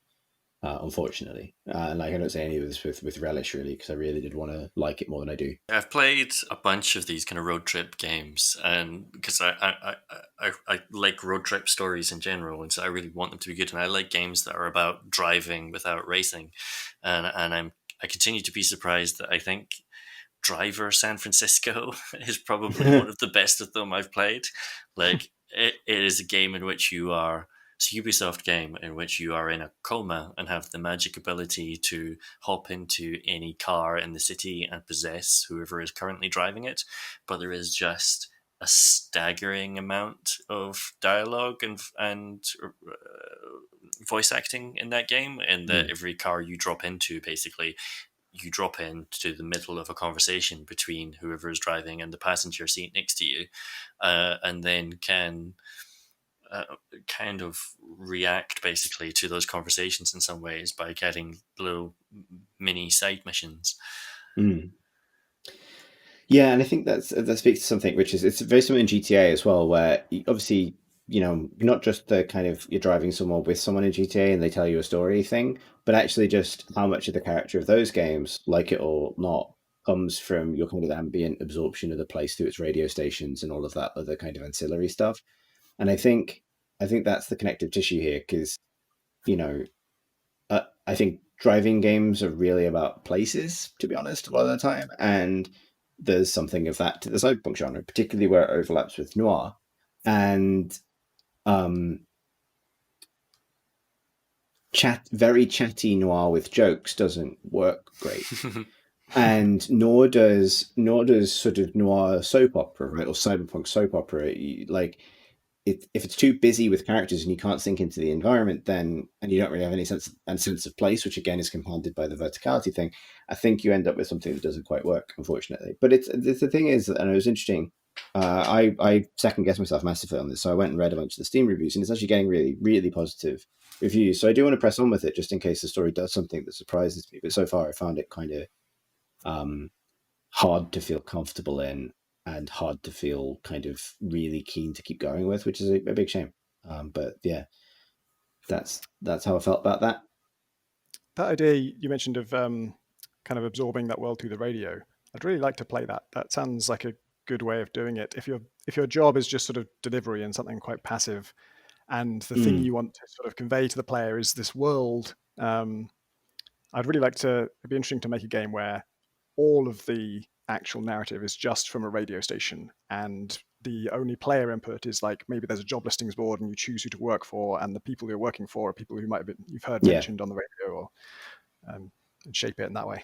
Unfortunately, and like I don't say any of this with relish really, because I really did want to like it more than I do. I've played a bunch of these kind of road trip games, and because I like road trip stories in general, and so I really want them to be good. And I like games that are about driving without racing, and I continue to be surprised that I think Driver San Francisco is probably one of the best of them I've played. Like it is a game in which you are. It's a Ubisoft game in which you are in a coma and have the magic ability to hop into any car in the city and possess whoever is currently driving it. But there is just a staggering amount of dialogue and voice acting in that game, and that every car you drop into, basically, you drop into the middle of a conversation between whoever is driving and the passenger seat next to you, and then can kind of react basically to those conversations in some ways by getting little mini side missions. Yeah, and I think that speaks to something which is, it's very similar in GTA as well, where obviously, not just the kind of you're driving somewhere with someone in GTA and they tell you a story thing, but actually just how much of the character of those games, like it or not, comes from your kind of ambient absorption of the place through its radio stations and all of that other kind of ancillary stuff. And I think that's the connective tissue here, because, I think driving games are really about places, to be honest, a lot of the time. And there's something of that to the cyberpunk genre, particularly where it overlaps with noir. And very chatty noir with jokes doesn't work great. And nor does sort of noir soap opera, right, or cyberpunk soap opera. Like, if it's too busy with characters and you can't sink into the environment, then, and you don't really have any sense of place, which again is compounded by the verticality thing, I think you end up with something that doesn't quite work, unfortunately. But it's the thing is, and it was interesting, I second guessed myself massively on this, so I went and read a bunch of the Steam reviews, and it's actually getting really, really positive reviews. So I do want to press on with it, just in case the story does something that surprises me. But so far, I found it kind of hard to feel comfortable in, and hard to feel kind of really keen to keep going with, which is a big shame. But yeah, that's how I felt about that. That idea you mentioned of kind of absorbing that world through the radio, I'd really like to play that. That sounds like a good way of doing it. If your job is just sort of delivery and something quite passive, and the thing you want to sort of convey to the player is this world, I'd really like to. It'd be interesting to make a game where all of the actual narrative is just from a radio station, and the only player input is like, maybe there's a job listings board and you choose who to work for, and the people you're working for are people who might have been you've heard mentioned on the radio, or and shape it in that way.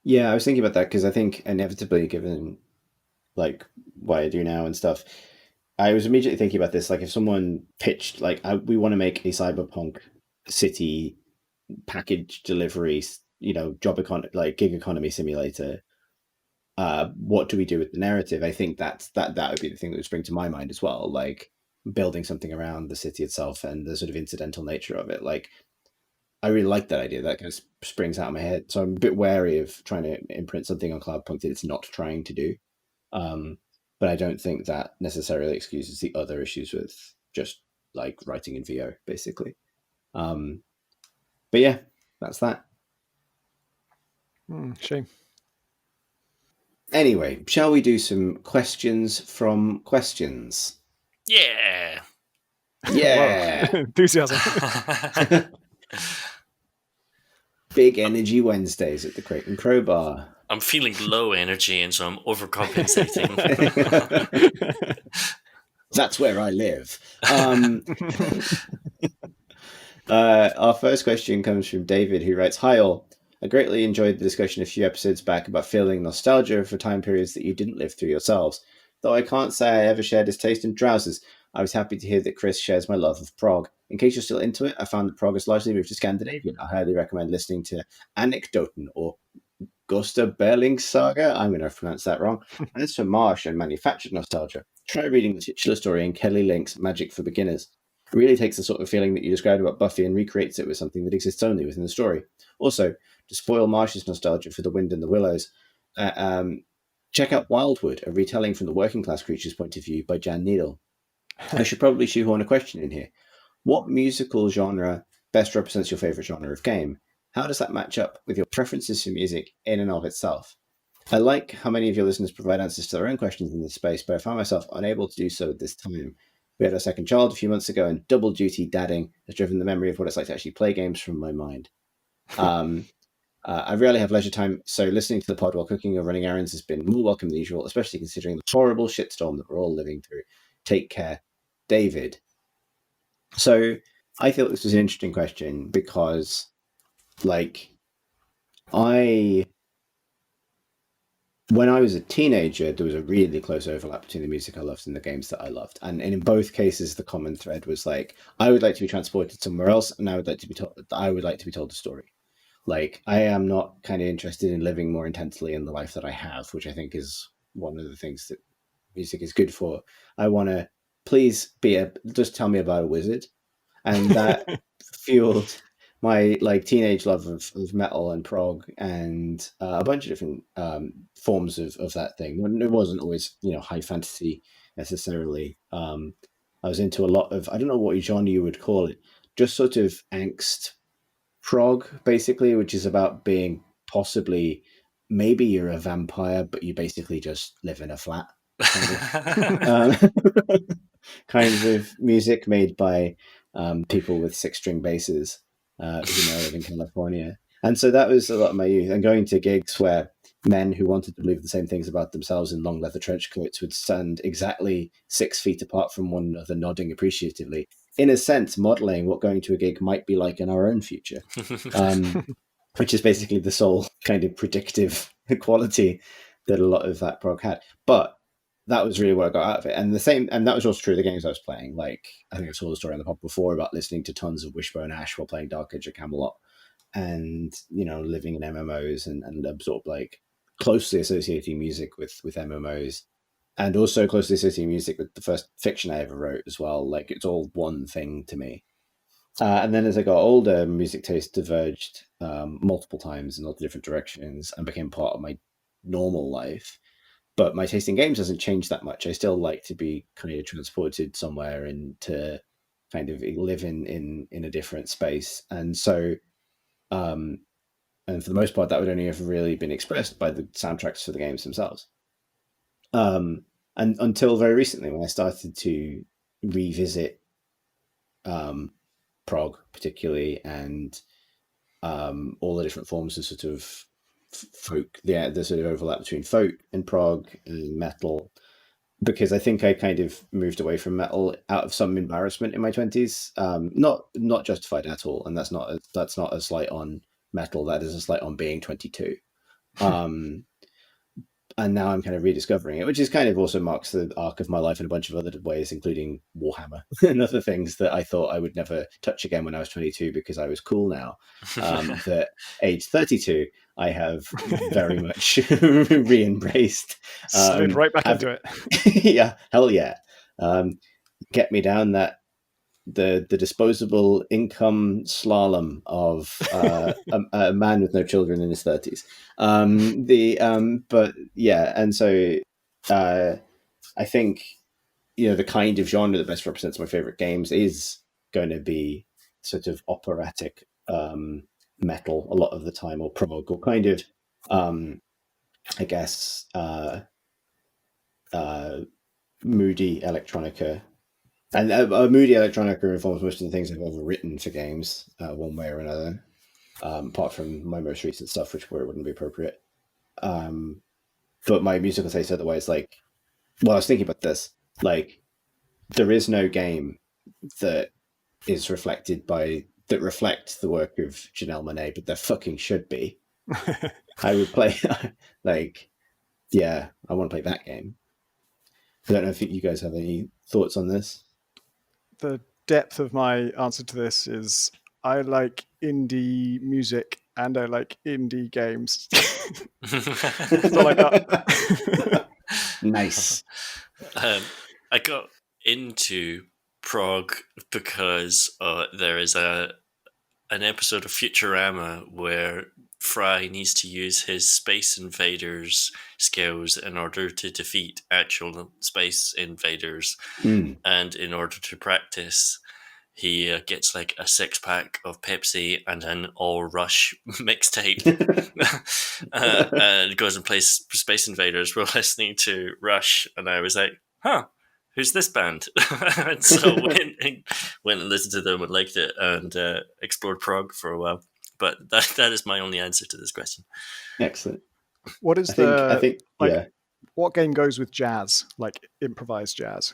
Yeah, I was thinking about that because I think inevitably, given like what I do now and stuff. I was immediately thinking about this. Like, if someone pitched, like, we want to make a cyberpunk city package delivery, gig economy simulator. What do we do with the narrative? I think that would be the thing that would spring to my mind as well. Like, building something around the city itself and the sort of incidental nature of it. Like, I really like that idea. That kind of springs out of my head. So I'm a bit wary of trying to imprint something on Cloudpunk that it's not trying to do. But I don't think that necessarily excuses the other issues with just like writing in VO, basically. But yeah, that's that. Shame. Anyway, shall we do some questions from questions? Yeah. Yeah. Enthusiasm. Big energy Wednesdays at the Crate and Crowbar. I'm feeling low energy, and so I'm overcompensating. That's where I live. Our first question comes from David, who writes, "Hi all. I greatly enjoyed the discussion a few episodes back about feeling nostalgia for time periods that you didn't live through yourselves. Though I can't say I ever shared his taste in trousers, I was happy to hear that Chris shares my love of prog. In case you're still into it, I found that prog has largely moved to Scandinavian. I highly recommend listening to Anekdoten or Gustav Berling's saga. I'm going to pronounce that wrong. And as for marsh and manufactured nostalgia, try reading the titular story in Kelly Link's Magic for Beginners. It really takes the sort of feeling that you described about Buffy and recreates it with something that exists only within the story. Also, to spoil Marsh's nostalgia for The Wind and the Willows, check out Wildwood, a retelling from the working class creature's point of view by Jan Needle. I should probably shoehorn a question in here. What musical genre best represents your favorite genre of game? How does that match up with your preferences for music in and of itself? I like how many of your listeners provide answers to their own questions in this space, but I found myself unable to do so at this time. We had our second child a few months ago, and double duty dadding has driven the memory of what it's like to actually play games from my mind. I rarely have leisure time, so listening to the pod while cooking or running errands has been more welcome than usual, especially considering the horrible shitstorm that we're all living through. Take care, David. So I thought this was an interesting question because, like, when I was a teenager, there was a really close overlap between the music I loved and the games that I loved. And in both cases, the common thread was like, I would like to be transported somewhere else, and I would like to be told a story. Like, I am not kind of interested in living more intensely in the life that I have, which I think is one of the things that music is good for. I want to just tell me about a wizard. And that fueled my teenage love of metal and prog and a bunch of different forms of that thing. It wasn't always high fantasy necessarily. I was into a lot of, I don't know what genre you would call it, just sort of angst prog, basically, which is about being maybe you're a vampire, but you basically just live in a flat. Kind of music made by people with 6-string basses who now live in California. And so that was a lot of my youth. And going to gigs where men who wanted to believe the same things about themselves in long leather trench coats would stand exactly 6 feet apart from one another, nodding appreciatively. In a sense, modeling what going to a gig might be like in our own future, which is basically the sole kind of predictive quality that a lot of that prog had. But that was really what I got out of it. And that was also true of the games I was playing. Like, I think I told the story on the pod before about listening to tons of Wishbone Ash while playing Dark Age of Camelot, and living in MMOs and absorb closely associating music with MMOs. And also closely associating music with the first fiction I ever wrote as well. Like, it's all one thing to me. And then as I got older, music taste diverged multiple times in all the different directions and became part of my normal life. But my taste in games hasn't changed that much. I still like to be kind of transported somewhere and to kind of live in a different space. And so, and for the most part, that would only have really been expressed by the soundtracks for the games themselves. And until very recently, when I started to revisit prog, particularly, and all the different forms of sort of folk, the sort of overlap between folk and prog and metal, because I think I kind of moved away from metal out of some embarrassment in my 20s. Not justified at all, and that's not a slight on metal. That is a slight on being 22. and now I'm kind of rediscovering it, which is kind of also marks the arc of my life in a bunch of other ways, including Warhammer and other things that I thought I would never touch again when I was 22 because I was cool now. That age 32, I have very much re-embraced. Slid right back into it. Yeah, hell yeah. Get me down that the disposable income slalom of a man with no children in his 30s. But yeah, and so I think, you know, the kind of genre that best represents my favorite games is going to be sort of operatic metal a lot of the time, or prog, or kind of I guess moody electronica. And moody electronica informs most of the things I've ever written for games, one way or another, apart from my most recent stuff, where it wouldn't be appropriate. But my musical taste otherwise, like, well, I was thinking about this, like, there is no game that reflects the work of Janelle Monáe, but there fucking should be. I would play, like, yeah, I want to play that game. I don't know if you guys have any thoughts on this. The depth of my answer to this is I like indie music and I like indie games. That's all I got. Nice. I got into prog because there is an episode of Futurama where Fry needs to use his Space Invaders skills in order to defeat actual Space Invaders. And in order to practice, he gets like a 6-pack of Pepsi and an all Rush mixtape and goes and plays Space Invaders while listening to Rush. And I was like, huh, who's this band? And so went and listened to them and liked it and explored prog for a while. But that is my only answer to this question. Excellent. What is what game goes with jazz, like improvised jazz?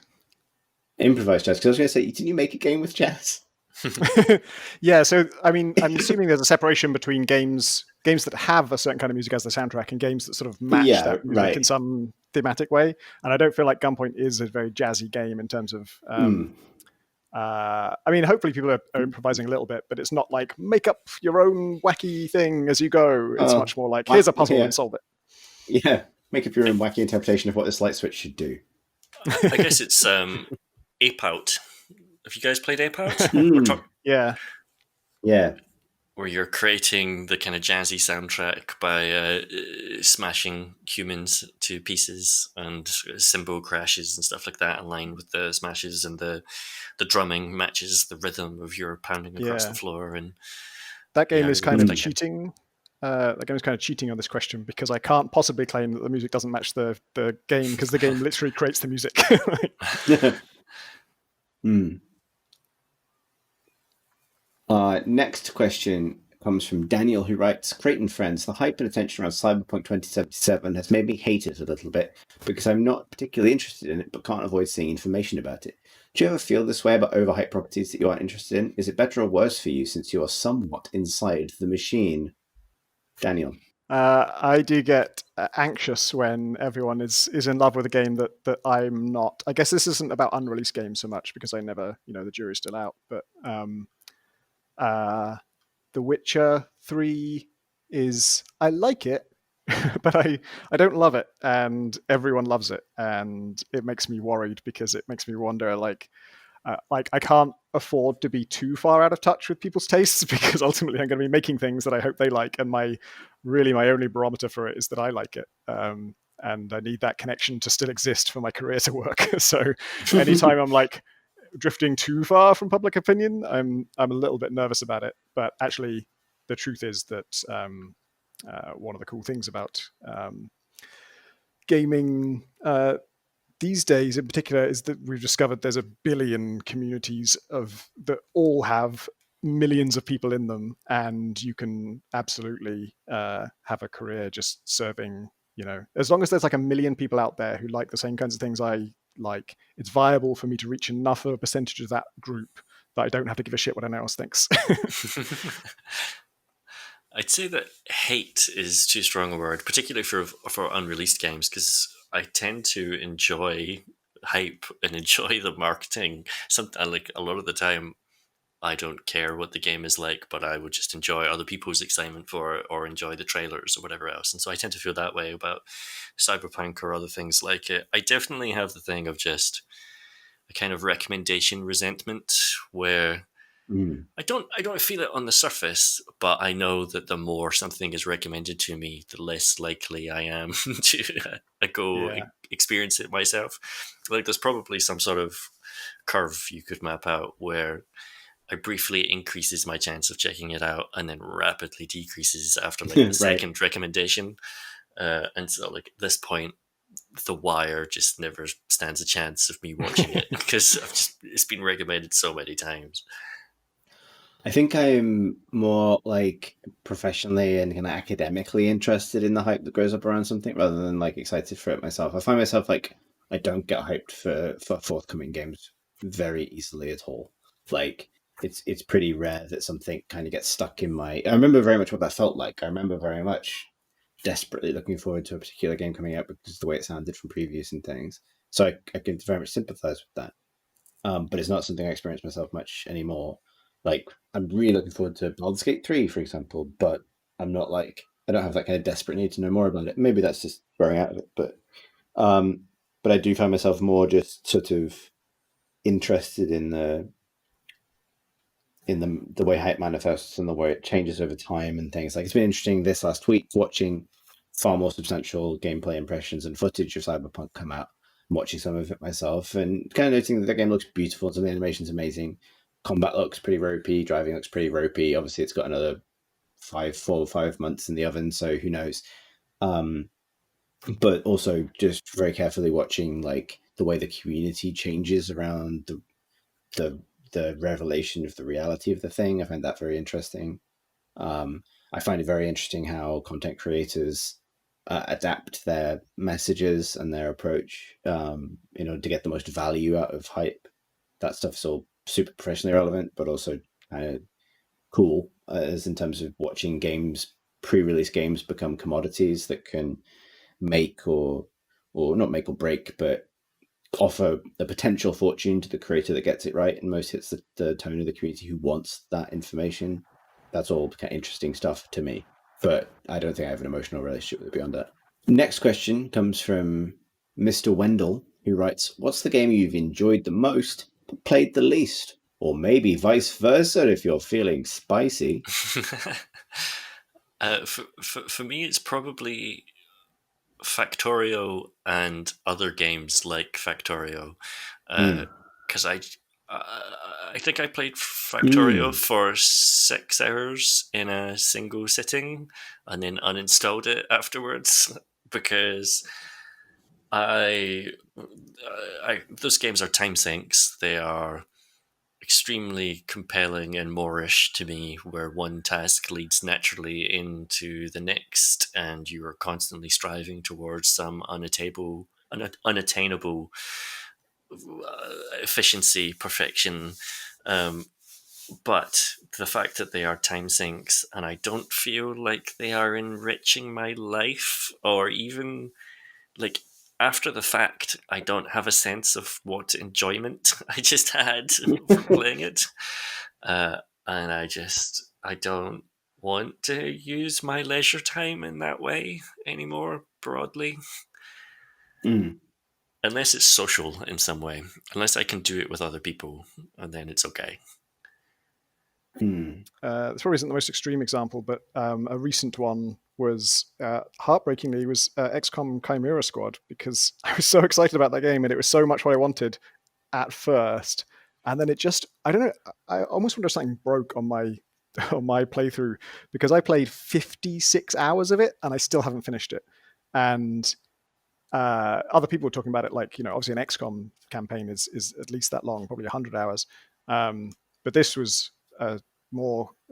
Improvised jazz, because I was going to say, didn't you make a game with jazz? Yeah, so I mean, I'm assuming there's a separation between games that have a certain kind of music as the soundtrack and games that sort of match that music in some thematic way. And I don't feel like Gunpoint is a very jazzy game in terms of I mean, hopefully people are improvising a little bit, but it's not like make up your own wacky thing as you go. It's much more like, here's a puzzle and solve it. Yeah, make up your own wacky interpretation of what this light switch should do. I guess it's Ape Out. Have you guys played Ape Out? Yeah. Yeah. Where you're creating the kind of jazzy soundtrack by smashing humans to pieces, and cymbal crashes and stuff like that align with the smashes, and the drumming matches the rhythm of your pounding across the floor. And that game is kind of cheating. That game is kind of cheating on this question because I can't possibly claim that the music doesn't match the game, because the game literally creates the music. Next question comes from Daniel, who writes, Creighton friends, the hype and attention around Cyberpunk 2077 has made me hate it a little bit because I'm not particularly interested in it but can't avoid seeing information about it. Do you ever feel this way about overhyped properties that you aren't interested in? Is it better or worse for you since you are somewhat inside the machine? Daniel. I do get anxious when everyone is in love with a game that I'm not. I guess this isn't about unreleased games so much because I never, the jury's still out, but The Witcher 3 I like it, but I don't love it, and everyone loves it, and it makes me worried because it makes me wonder, like I can't afford to be too far out of touch with people's tastes because ultimately I'm going to be making things that I hope they like, and my only barometer for it is that I like it. And I need that connection to still exist for my career to work. So anytime I'm like drifting too far from public opinion, I'm a little bit nervous about it. But actually, the truth is that one of the cool things about gaming these days in particular is that we've discovered there's 1 billion communities that all have millions of people in them, and you can absolutely have a career just serving, as long as there's like 1 million people out there who like the same kinds of things I like, it's viable for me to reach enough of a percentage of that group that I don't have to give a shit what anyone else thinks. I'd say that hate is too strong a word, particularly for unreleased games, because I tend to enjoy hype and enjoy the marketing. Like a lot of the time, I don't care what the game is like, but I would just enjoy other people's excitement for it or enjoy the trailers or whatever else. And so I tend to feel that way about Cyberpunk or other things like it. I definitely have the thing of just a kind of recommendation resentment where I don't feel it on the surface, but I know that the more something is recommended to me, the less likely I am to go experience it myself. Like there's probably some sort of curve you could map out where it briefly increases my chance of checking it out and then rapidly decreases after like the Right. second recommendation. And so like at this point, The Wire just never stands a chance of me watching it because it's been recommended so many times. I think I'm more like professionally and kind of academically interested in the hype that grows up around something rather than like excited for it myself. I find myself like I don't get hyped for forthcoming games very easily at all. Like it's pretty rare that something kind of gets stuck in my. I remember very much what that felt like. I remember very much desperately looking forward to a particular game coming out because of the way it sounded from previews and things. So I can very much sympathize with that. But it's not something I experience myself much anymore. Like I'm really looking forward to Baldur's Gate 3, for example, but I'm not like I don't have that kind of desperate need to know more about it. Maybe that's just growing out of it, but I do find myself more just sort of interested in the way hype manifests and the way it changes over time and things. Like it's been interesting this last week watching far more substantial gameplay impressions and footage of Cyberpunk come out. I'm watching some of it myself and kind of noticing that the game looks beautiful. Some of the animation's amazing. Combat looks pretty ropey. Driving looks pretty ropey. Obviously, it's got another 4 or 5 months in the oven, so who knows? But also just very carefully watching like the way the community changes around the revelation of the reality of the thing. I find that very interesting. I find it very interesting how content creators adapt their messages and their approach in order to get the most value out of hype. That stuff's all super professionally relevant, but also kind of cool as in terms of watching games, pre-release games become commodities that can make or not make or break, but offer a potential fortune to the creator that gets it right and most hits the tone of the community who wants that information. That's all kind of interesting stuff to me, but I don't think I have an emotional relationship with it beyond that. Next question comes from Mr. Wendell, who writes, what's the game you've enjoyed the most but played the least? Or maybe vice versa if you're feeling spicy. For me, it's probably Factorio and other games like Factorio, because I think I played Factorio for 6 hours in a single sitting and then uninstalled it afterwards because those games are time sinks. They are extremely compelling and Moorish to me, where one task leads naturally into the next, and you are constantly striving towards some unattainable efficiency, perfection. But the fact that they are time sinks, and I don't feel like they are enriching my life, or even like after the fact, I don't have a sense of what enjoyment I just had from playing it. And I don't want to use my leisure time in that way anymore, broadly. Unless it's social in some way. Unless I can do it with other people, and then it's okay. This probably isn't the most extreme example, but a recent one was heartbreakingly was XCOM Chimera Squad, because I was so excited about that game and it was so much what I wanted at first, and then it just, I don't know, I almost wonder if something broke on my playthrough, because I played 56 hours of it and I still haven't finished it. And other people were talking about it like, obviously an XCOM campaign is at least that long, probably 100 hours. But this was a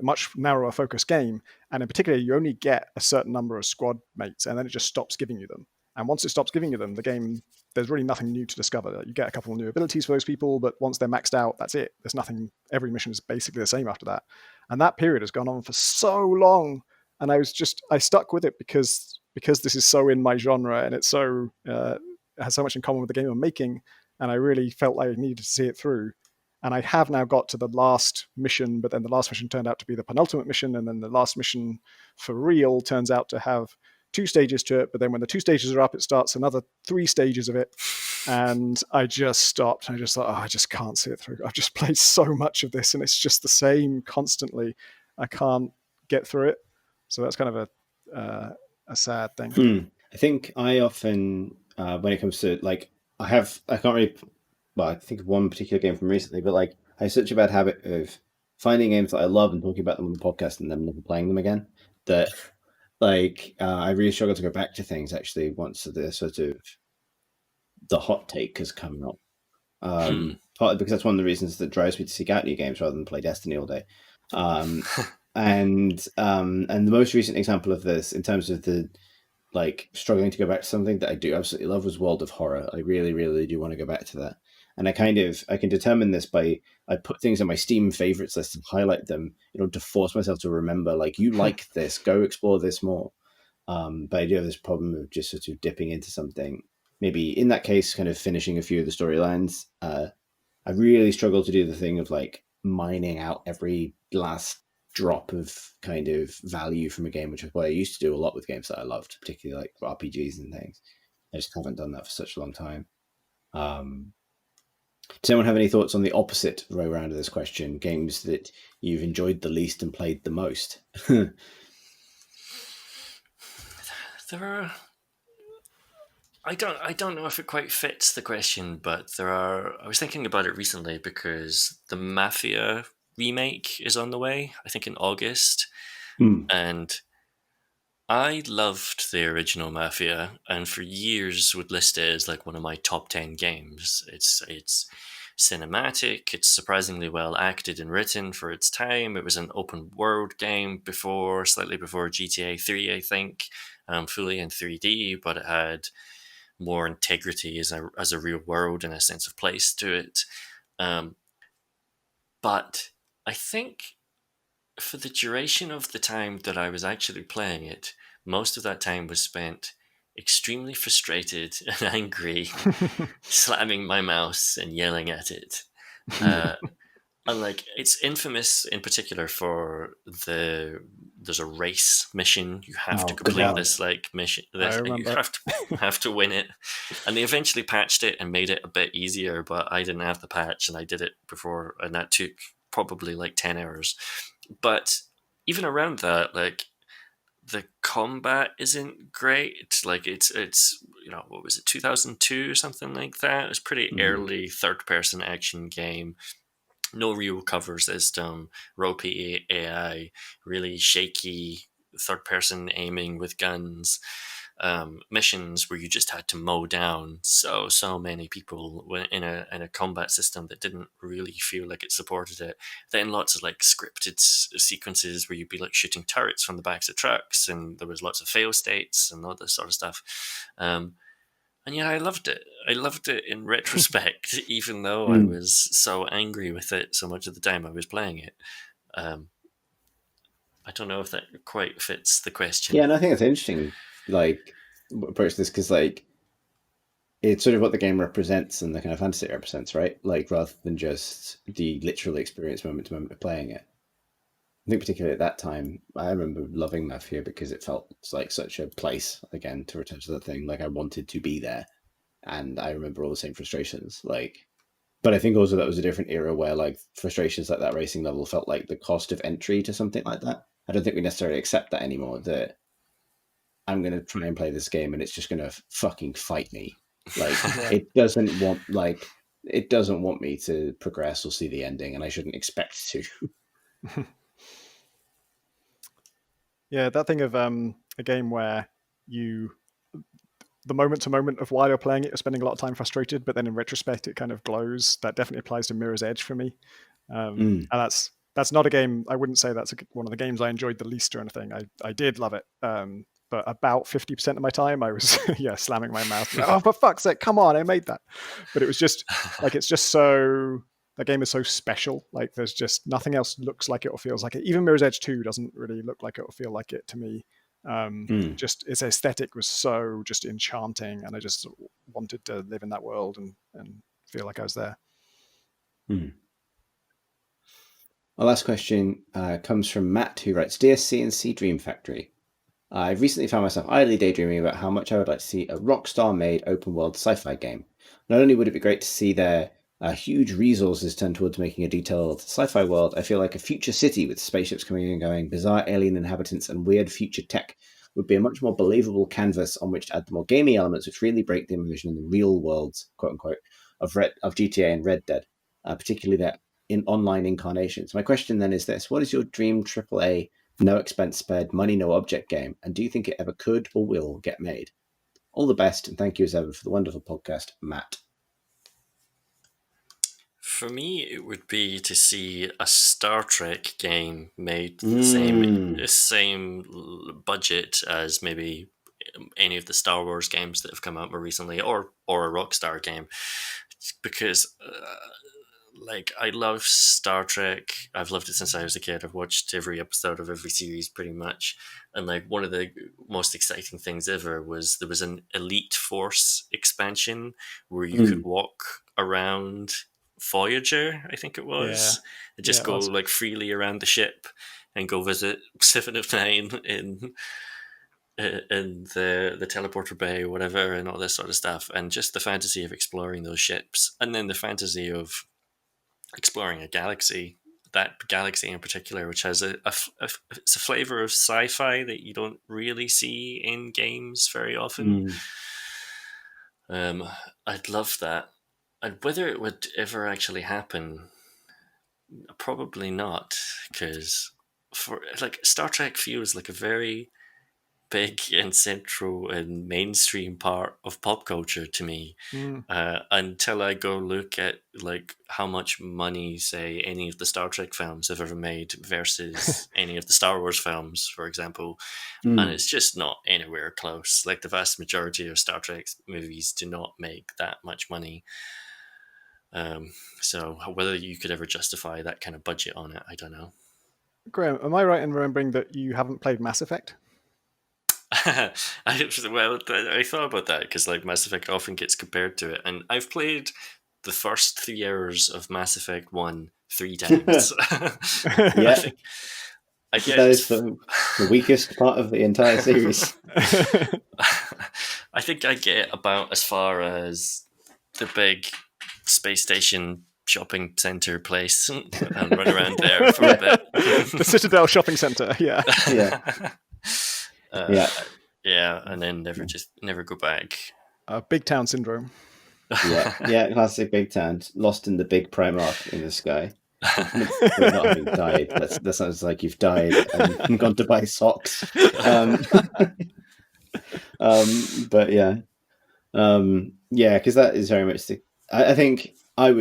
much narrower focus game, and in particular you only get a certain number of squad mates and then it just stops giving you them. And once it stops giving you them, the game, there's really nothing new to discover. You get a couple of new abilities for those people, but once they're maxed out, that's it. There's nothing. Every mission is basically the same after that. And that period has gone on for so long, And I stuck with it because this is so in my genre, and it's so has so much in common with the game I'm making, and I really felt like I needed to see it through. And I have now got to the last mission, but then the last mission turned out to be the penultimate mission, and then the last mission for real turns out to have 2 stages to it. But then when the 2 stages are up, it starts another 3 stages of it, and I just stopped. I just thought, I just can't see it through. I've just played so much of this, and it's just the same constantly. I can't get through it. So that's kind of a sad thing. I think I often, when it comes to like, I can't really, well, I think of one particular game from recently, but like I have such a bad habit of finding games that I love and talking about them on the podcast and then never playing them again, that like I really struggle to go back to things actually once the sort of the hot take has come up. Partly because that's one of the reasons that drives me to seek out new games rather than play Destiny all day. And the most recent example of this in terms of the like struggling to go back to something that I do absolutely love was World of Horror. I really, really do want to go back to that. And I can determine this by I put things on my Steam favorites list and highlight them, to force myself to remember, like, you like this, go explore this more. But I do have this problem of just sort of dipping into something. Maybe in that case, kind of finishing a few of the storylines. I really struggle to do the thing of like mining out every last drop of kind of value from a game, which is what I used to do a lot with games that I loved, particularly like RPGs and things. I just haven't done that for such a long time. Does anyone have any thoughts on the opposite way around of this question? Games that you've enjoyed the least and played the most? There are. I don't know if it quite fits the question, but there are. I was thinking about it recently because the Mafia remake is on the way, I think in August. And I loved the original Mafia, and for years would list it as like one of my top 10 games. It's cinematic, it's surprisingly well acted and written for its time. It was an open world game slightly before GTA 3, I think, fully in 3D, but it had more integrity as a real world and a sense of place to it. But I think for the duration of the time that I was actually playing it, most of that time was spent extremely frustrated and angry, slamming my mouse and yelling at it. And like, it's infamous in particular for there's a race mission. You have to complete this like mission. And you have to win it. And they eventually patched it and made it a bit easier, but I didn't have the patch and I did it before, and that took probably like 10 hours. But even around that, like, the combat isn't great. Like, it's what was it, 2002 or something like that? It was pretty early third-person action game. No real cover system, ropey AI, really shaky third-person aiming with guns. Missions where you just had to mow down so many people in a combat system that didn't really feel like it supported it. Then lots of like scripted sequences where you'd be like shooting turrets from the backs of trucks, and there was lots of fail states and all this sort of stuff. And yeah, I loved it. I loved it in retrospect, even though I was so angry with it so much of the time I was playing it. I don't know if that quite fits the question. Yeah, and I think it's interesting, like, approach this, because like it's sort of what the game represents and the kind of fantasy it represents, right? Like, rather than just the literal experience moment to moment of playing it. I think particularly at that time, I remember loving Mafia because it felt like such a place, again, to return to the thing, like I wanted to be there. And I remember all the same frustrations, like, but I think also that was a different era where like frustrations like that racing level felt like the cost of entry to something like that. I don't think we necessarily accept that anymore, that I'm going to try and play this game and it's just going to fucking fight me. Like, it doesn't want me to progress or see the ending, and I shouldn't expect to. Yeah, that thing of a game where the moment to moment of while you're playing it, you're spending a lot of time frustrated, but then in retrospect it kind of glows. That definitely applies to Mirror's Edge for me. And that's not a game, I wouldn't say that's one of the games I enjoyed the least or anything. I did love it. But about 50% of my time I was slamming my mouth. Like, oh, for fuck's sake, come on, I made that. But it was just like, it's just so that game is so special. Like there's just nothing else looks like it or feels like it. Even Mirror's Edge 2 doesn't really look like it or feel like it to me. Just its aesthetic was so just enchanting, and I just wanted to live in that world and feel like I was there. Our last question comes from Matt, who writes, Dear CNC Dream Factory, I've recently found myself idly daydreaming about how much I would like to see a Rockstar-made open-world sci-fi game. Not only would it be great to see their huge resources turned towards making a detailed sci-fi world, I feel like a future city with spaceships coming and going, bizarre alien inhabitants, and weird future tech would be a much more believable canvas on which to add the more gamey elements which really break the immersion in the real worlds, quote-unquote, of GTA and Red Dead, particularly their online incarnations. My question then is this: what is your dream AAA, no expense spared, money no object game, and do you think it ever could or will get made? All the best, and thank you as ever for the wonderful podcast, Matt. For me, it would be to see a Star Trek game made the same budget as maybe any of the Star Wars games that have come out more recently, or a Rockstar game, because I love Star Trek. I've loved it since I was a kid. I've watched every episode of every series pretty much. And one of the most exciting things ever was there was an Elite Force expansion where you could walk around Voyager, I think it was, and just go freely around the ship and go visit 7 of 9 in the teleporter bay or whatever, and all this sort of stuff. And just the fantasy of exploring those ships, and then the fantasy of exploring a galaxy, that galaxy in particular, which has it's a flavor of sci-fi that you don't really see in games very often. I'd love that. And whether it would ever actually happen, probably not, because Star Trek feels like a very big and central and mainstream part of pop culture to me, until I go look at how much money, say, any of the Star Trek films have ever made versus any of the Star Wars films, for example. And it's just not anywhere close. Like the vast majority of Star Trek movies do not make that much money. So whether you could ever justify that kind of budget on it, I don't know. Graham, am I right in remembering that you haven't played Mass Effect? I thought about that because Mass Effect often gets compared to it, and I've played the first 3 hours of Mass Effect 1 3 times. Yeah, I guess that is the weakest part of the entire series. I think I get about as far as the big space station shopping center place and run around there for a bit. The Citadel shopping center, yeah. And then never go back. Big town syndrome. Yeah, classic big town. Lost in the big Primark in the sky. Not having died. That sounds like you've died and gone to buy socks. But yeah, because that is very much the. I think I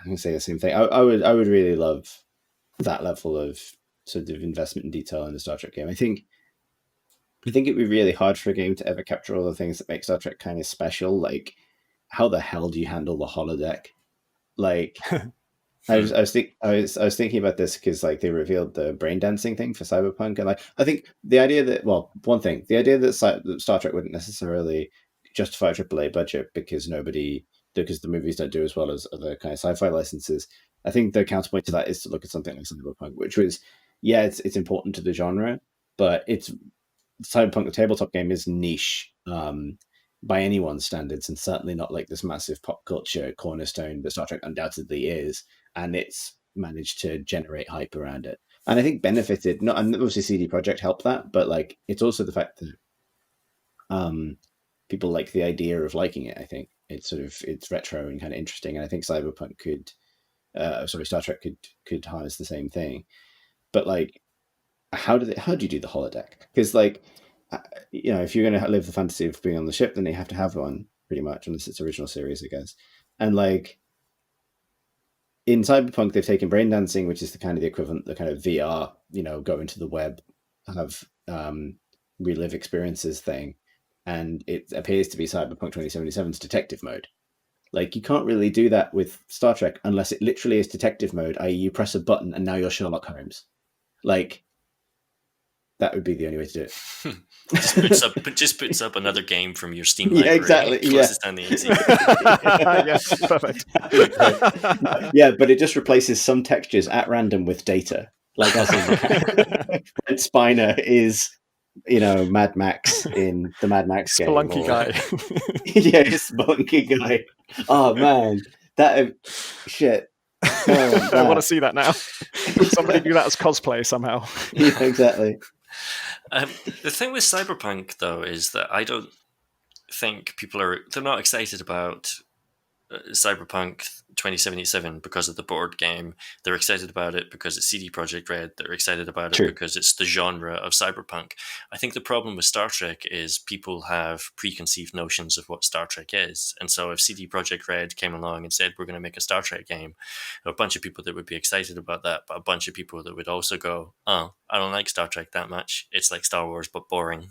can say the same thing. I would really love that level of sort of investment and detail in the Star Trek game. I think it'd be really hard for a game to ever capture all the things that make Star Trek kind of special. Like, how the hell do you handle the holodeck? I was thinking about this because they revealed the brain dancing thing for Cyberpunk, and I think the idea that Star Trek wouldn't necessarily justify a AAA budget because the movies don't do as well as other kind of sci-fi licenses. I think the counterpoint to that is to look at something like Cyberpunk, which was it's important to the genre, but Cyberpunk, the tabletop game, is niche by anyone's standards, and certainly not like this massive pop culture cornerstone that Star Trek undoubtedly is. And it's managed to generate hype around it, and I think benefited. Not, and obviously CD Projekt helped that, but it's also the fact that people like the idea of liking it. I think it's retro and kind of interesting, and I think Cyberpunk Star Trek could harness the same thing. But how do you do the holodeck? Because if you're going to live the fantasy of being on the ship, then you have to have one pretty much, unless it's original series, I guess. And in Cyberpunk, they've taken brain dancing, which is the kind of the equivalent, the kind of VR, go into the web, have relive experiences thing, and it appears to be Cyberpunk 2077's detective mode. Like, you can't really do that with Star Trek unless it literally is detective mode, i.e. you press a button and now you're Sherlock Holmes. Like, that would be the only way to do it. just puts up another game from your Steam Yeah, library. exactly. Closest down the easy. Yeah, perfect. Yeah, but it just replaces some textures at random with data. Like, as in Brent Spiner is, Mad Max in the Mad Max game. Spelunky guy. Yeah, Spelunky guy. Oh man, that shit. I want to see that now. Somebody do that as cosplay somehow. Yeah, exactly. The thing with Cyberpunk, though, is that I don't think they're not excited about Cyberpunk 2077 because of the board game. They're excited about it because it's CD Projekt Red. They're excited about it because it's the genre of cyberpunk. I think the problem with Star Trek is people have preconceived notions of what Star Trek is. And so if CD Projekt Red came along and said, we're going to make a Star Trek game, there are a bunch of people that would be excited about that, but a bunch of people that would also go, oh, I don't like Star Trek that much. It's like Star Wars, but boring.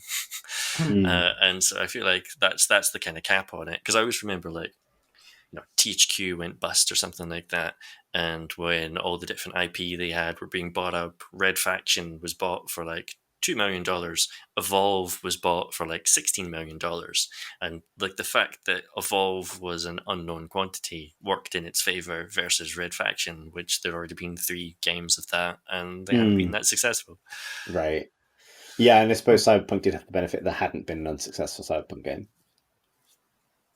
And so I feel like that's the kind of cap on it. Because I always remember, like, THQ went bust or something like that, and when all the different IP they had were being bought up, Red Faction was bought for like $2 million, Evolve was bought for like $16 million, and like the fact that Evolve was an unknown quantity worked in its favor versus Red Faction, which there'd already been 3 games of that, and they hadn't been that successful. Right. Yeah, and I suppose Cyberpunk did have the benefit there hadn't been an unsuccessful Cyberpunk game,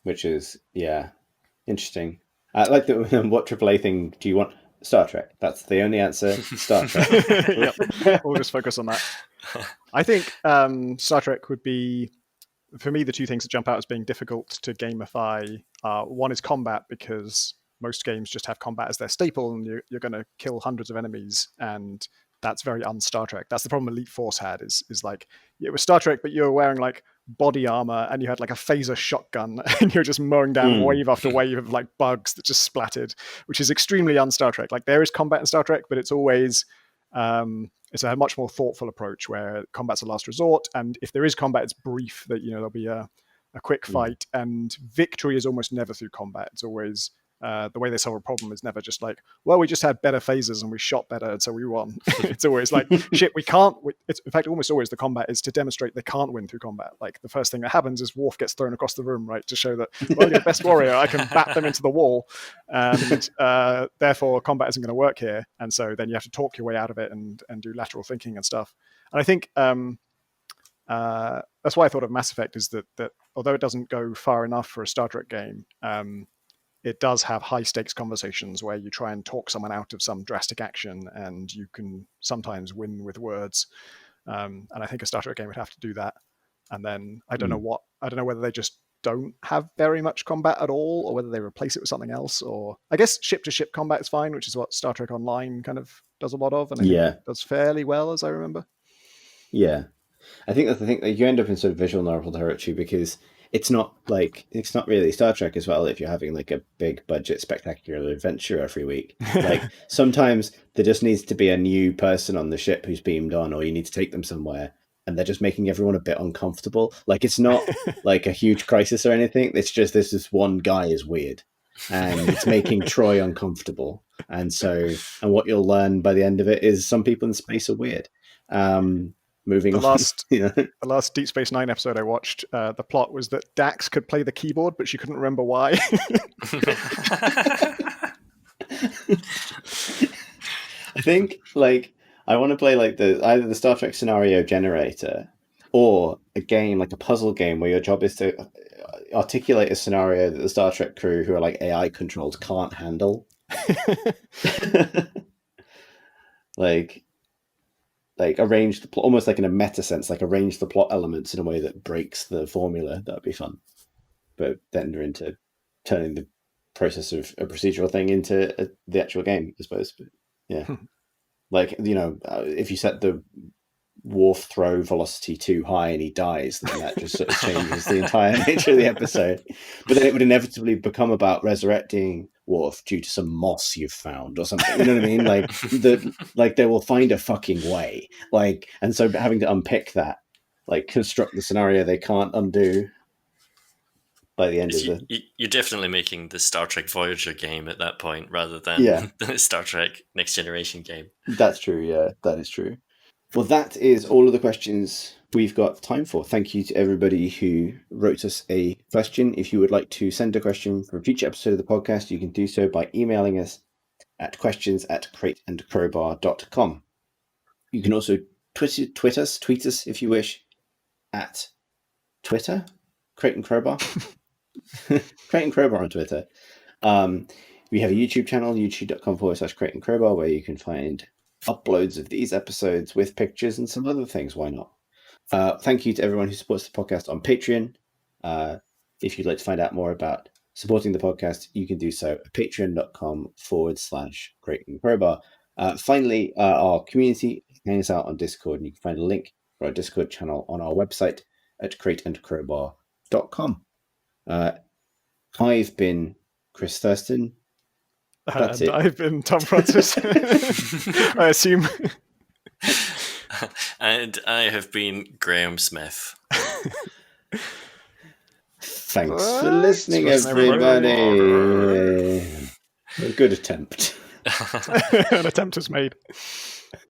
which is, interesting. Like what AAA thing do you want? Star Trek. That's the only answer. Star Trek. Yep. We'll just focus on that. I think Star Trek would be, for me, the 2 things that jump out as being difficult to gamify. One is combat, because most games just have combat as their staple, and you're going to kill hundreds of enemies, and that's very un-Star Trek. That's the problem Elite Force had, is like, it was Star Trek, but you were wearing like body armor and you had like a phaser shotgun and you're just mowing down wave after wave of like bugs that just splattered, which is extremely un-Star Trek. Like, there is combat in Star Trek, but it's always it's a much more thoughtful approach where combat's a last resort, and if there is combat, it's brief, that there'll be a quick fight, and victory is almost never through combat. It's always the way they solve a problem is never just like, well, we just had better phasers and we shot better, and so we won. It's always like, shit, we can't. In fact, almost always the combat is to demonstrate they can't win through combat. Like, the first thing that happens is Worf gets thrown across the room, right, to show that, well, you're the best warrior, I can bat them into the wall, and therefore combat isn't going to work here. And so then you have to talk your way out of it and do lateral thinking and stuff. And I think that's why I thought of Mass Effect, is that although it doesn't go far enough for a Star Trek game, it does have high stakes conversations where you try and talk someone out of some drastic action, and you can sometimes win with words. And I think a Star Trek game would have to do that. And then I don't know whether they just don't have very much combat at all, or whether they replace it with something else. Or I guess ship to ship combat is fine, which is what Star Trek Online kind of does a lot of, and I think it does fairly well, as I remember. Yeah, I think that's the thing. Like, you end up in sort of visual novel territory, because it's not really Star Trek as well if you're having like a big budget spectacular adventure every week. Like, sometimes there just needs to be a new person on the ship who's beamed on, or you need to take them somewhere, and they're just making everyone a bit uncomfortable. Like, it's not like a huge crisis or anything. It's just this one guy is weird, and it's making Troy uncomfortable. And what you'll learn by the end of it is some people in space are weird. Moving on. The last Deep Space Nine episode I watched, the plot was that Dax could play the keyboard, but she couldn't remember why. I think, like, I want to play like either the Star Trek scenario generator, or a game like a puzzle game where your job is to articulate a scenario that the Star Trek crew, who are like AI controlled, can't handle. Like arrange the plot, almost like in a meta sense, like arrange the plot elements in a way that breaks the formula. That'd be fun. But then they're into turning the process of a procedural thing into the actual game, I suppose. But yeah. Like, if you set the Worf throw velocity too high and he dies, then that just sort of changes the entire nature of the episode. But then it would inevitably become about resurrecting Worf due to some moss you've found or something. You know what I mean? Like they will find a fucking way. Like, and so having to unpick that, like construct the scenario they can't undo. by the end of the... You're definitely making the Star Trek Voyager game at that point rather than the Star Trek Next Generation game. That's true, yeah, that is true. Well, that is all of the questions we've got time for. Thank you to everybody who wrote us a question. If you would like to send a question for a future episode of the podcast, you can do so by emailing us at questions@crateandcrowbar.com. You can also tweet us if you wish, at Twitter, Crate and Crowbar. Crate and Crowbar on Twitter. We have a YouTube channel, youtube.com/Crate and Crowbar, where you can find uploads of these episodes with pictures and some other things. Why not? Thank you to everyone who supports the podcast on Patreon. If you'd like to find out more about supporting the podcast, you can do so at patreon.com/Crate and Crowbar. Finally, our community hangs out on Discord, and you can find a link for our Discord channel on our website at crateandcrowbar.com. I've been Chris Thurston. And I've been Tom Francis. I assume. And I have been Graham Smith. Thanks for listening, everybody. A good attempt. An attempt is made.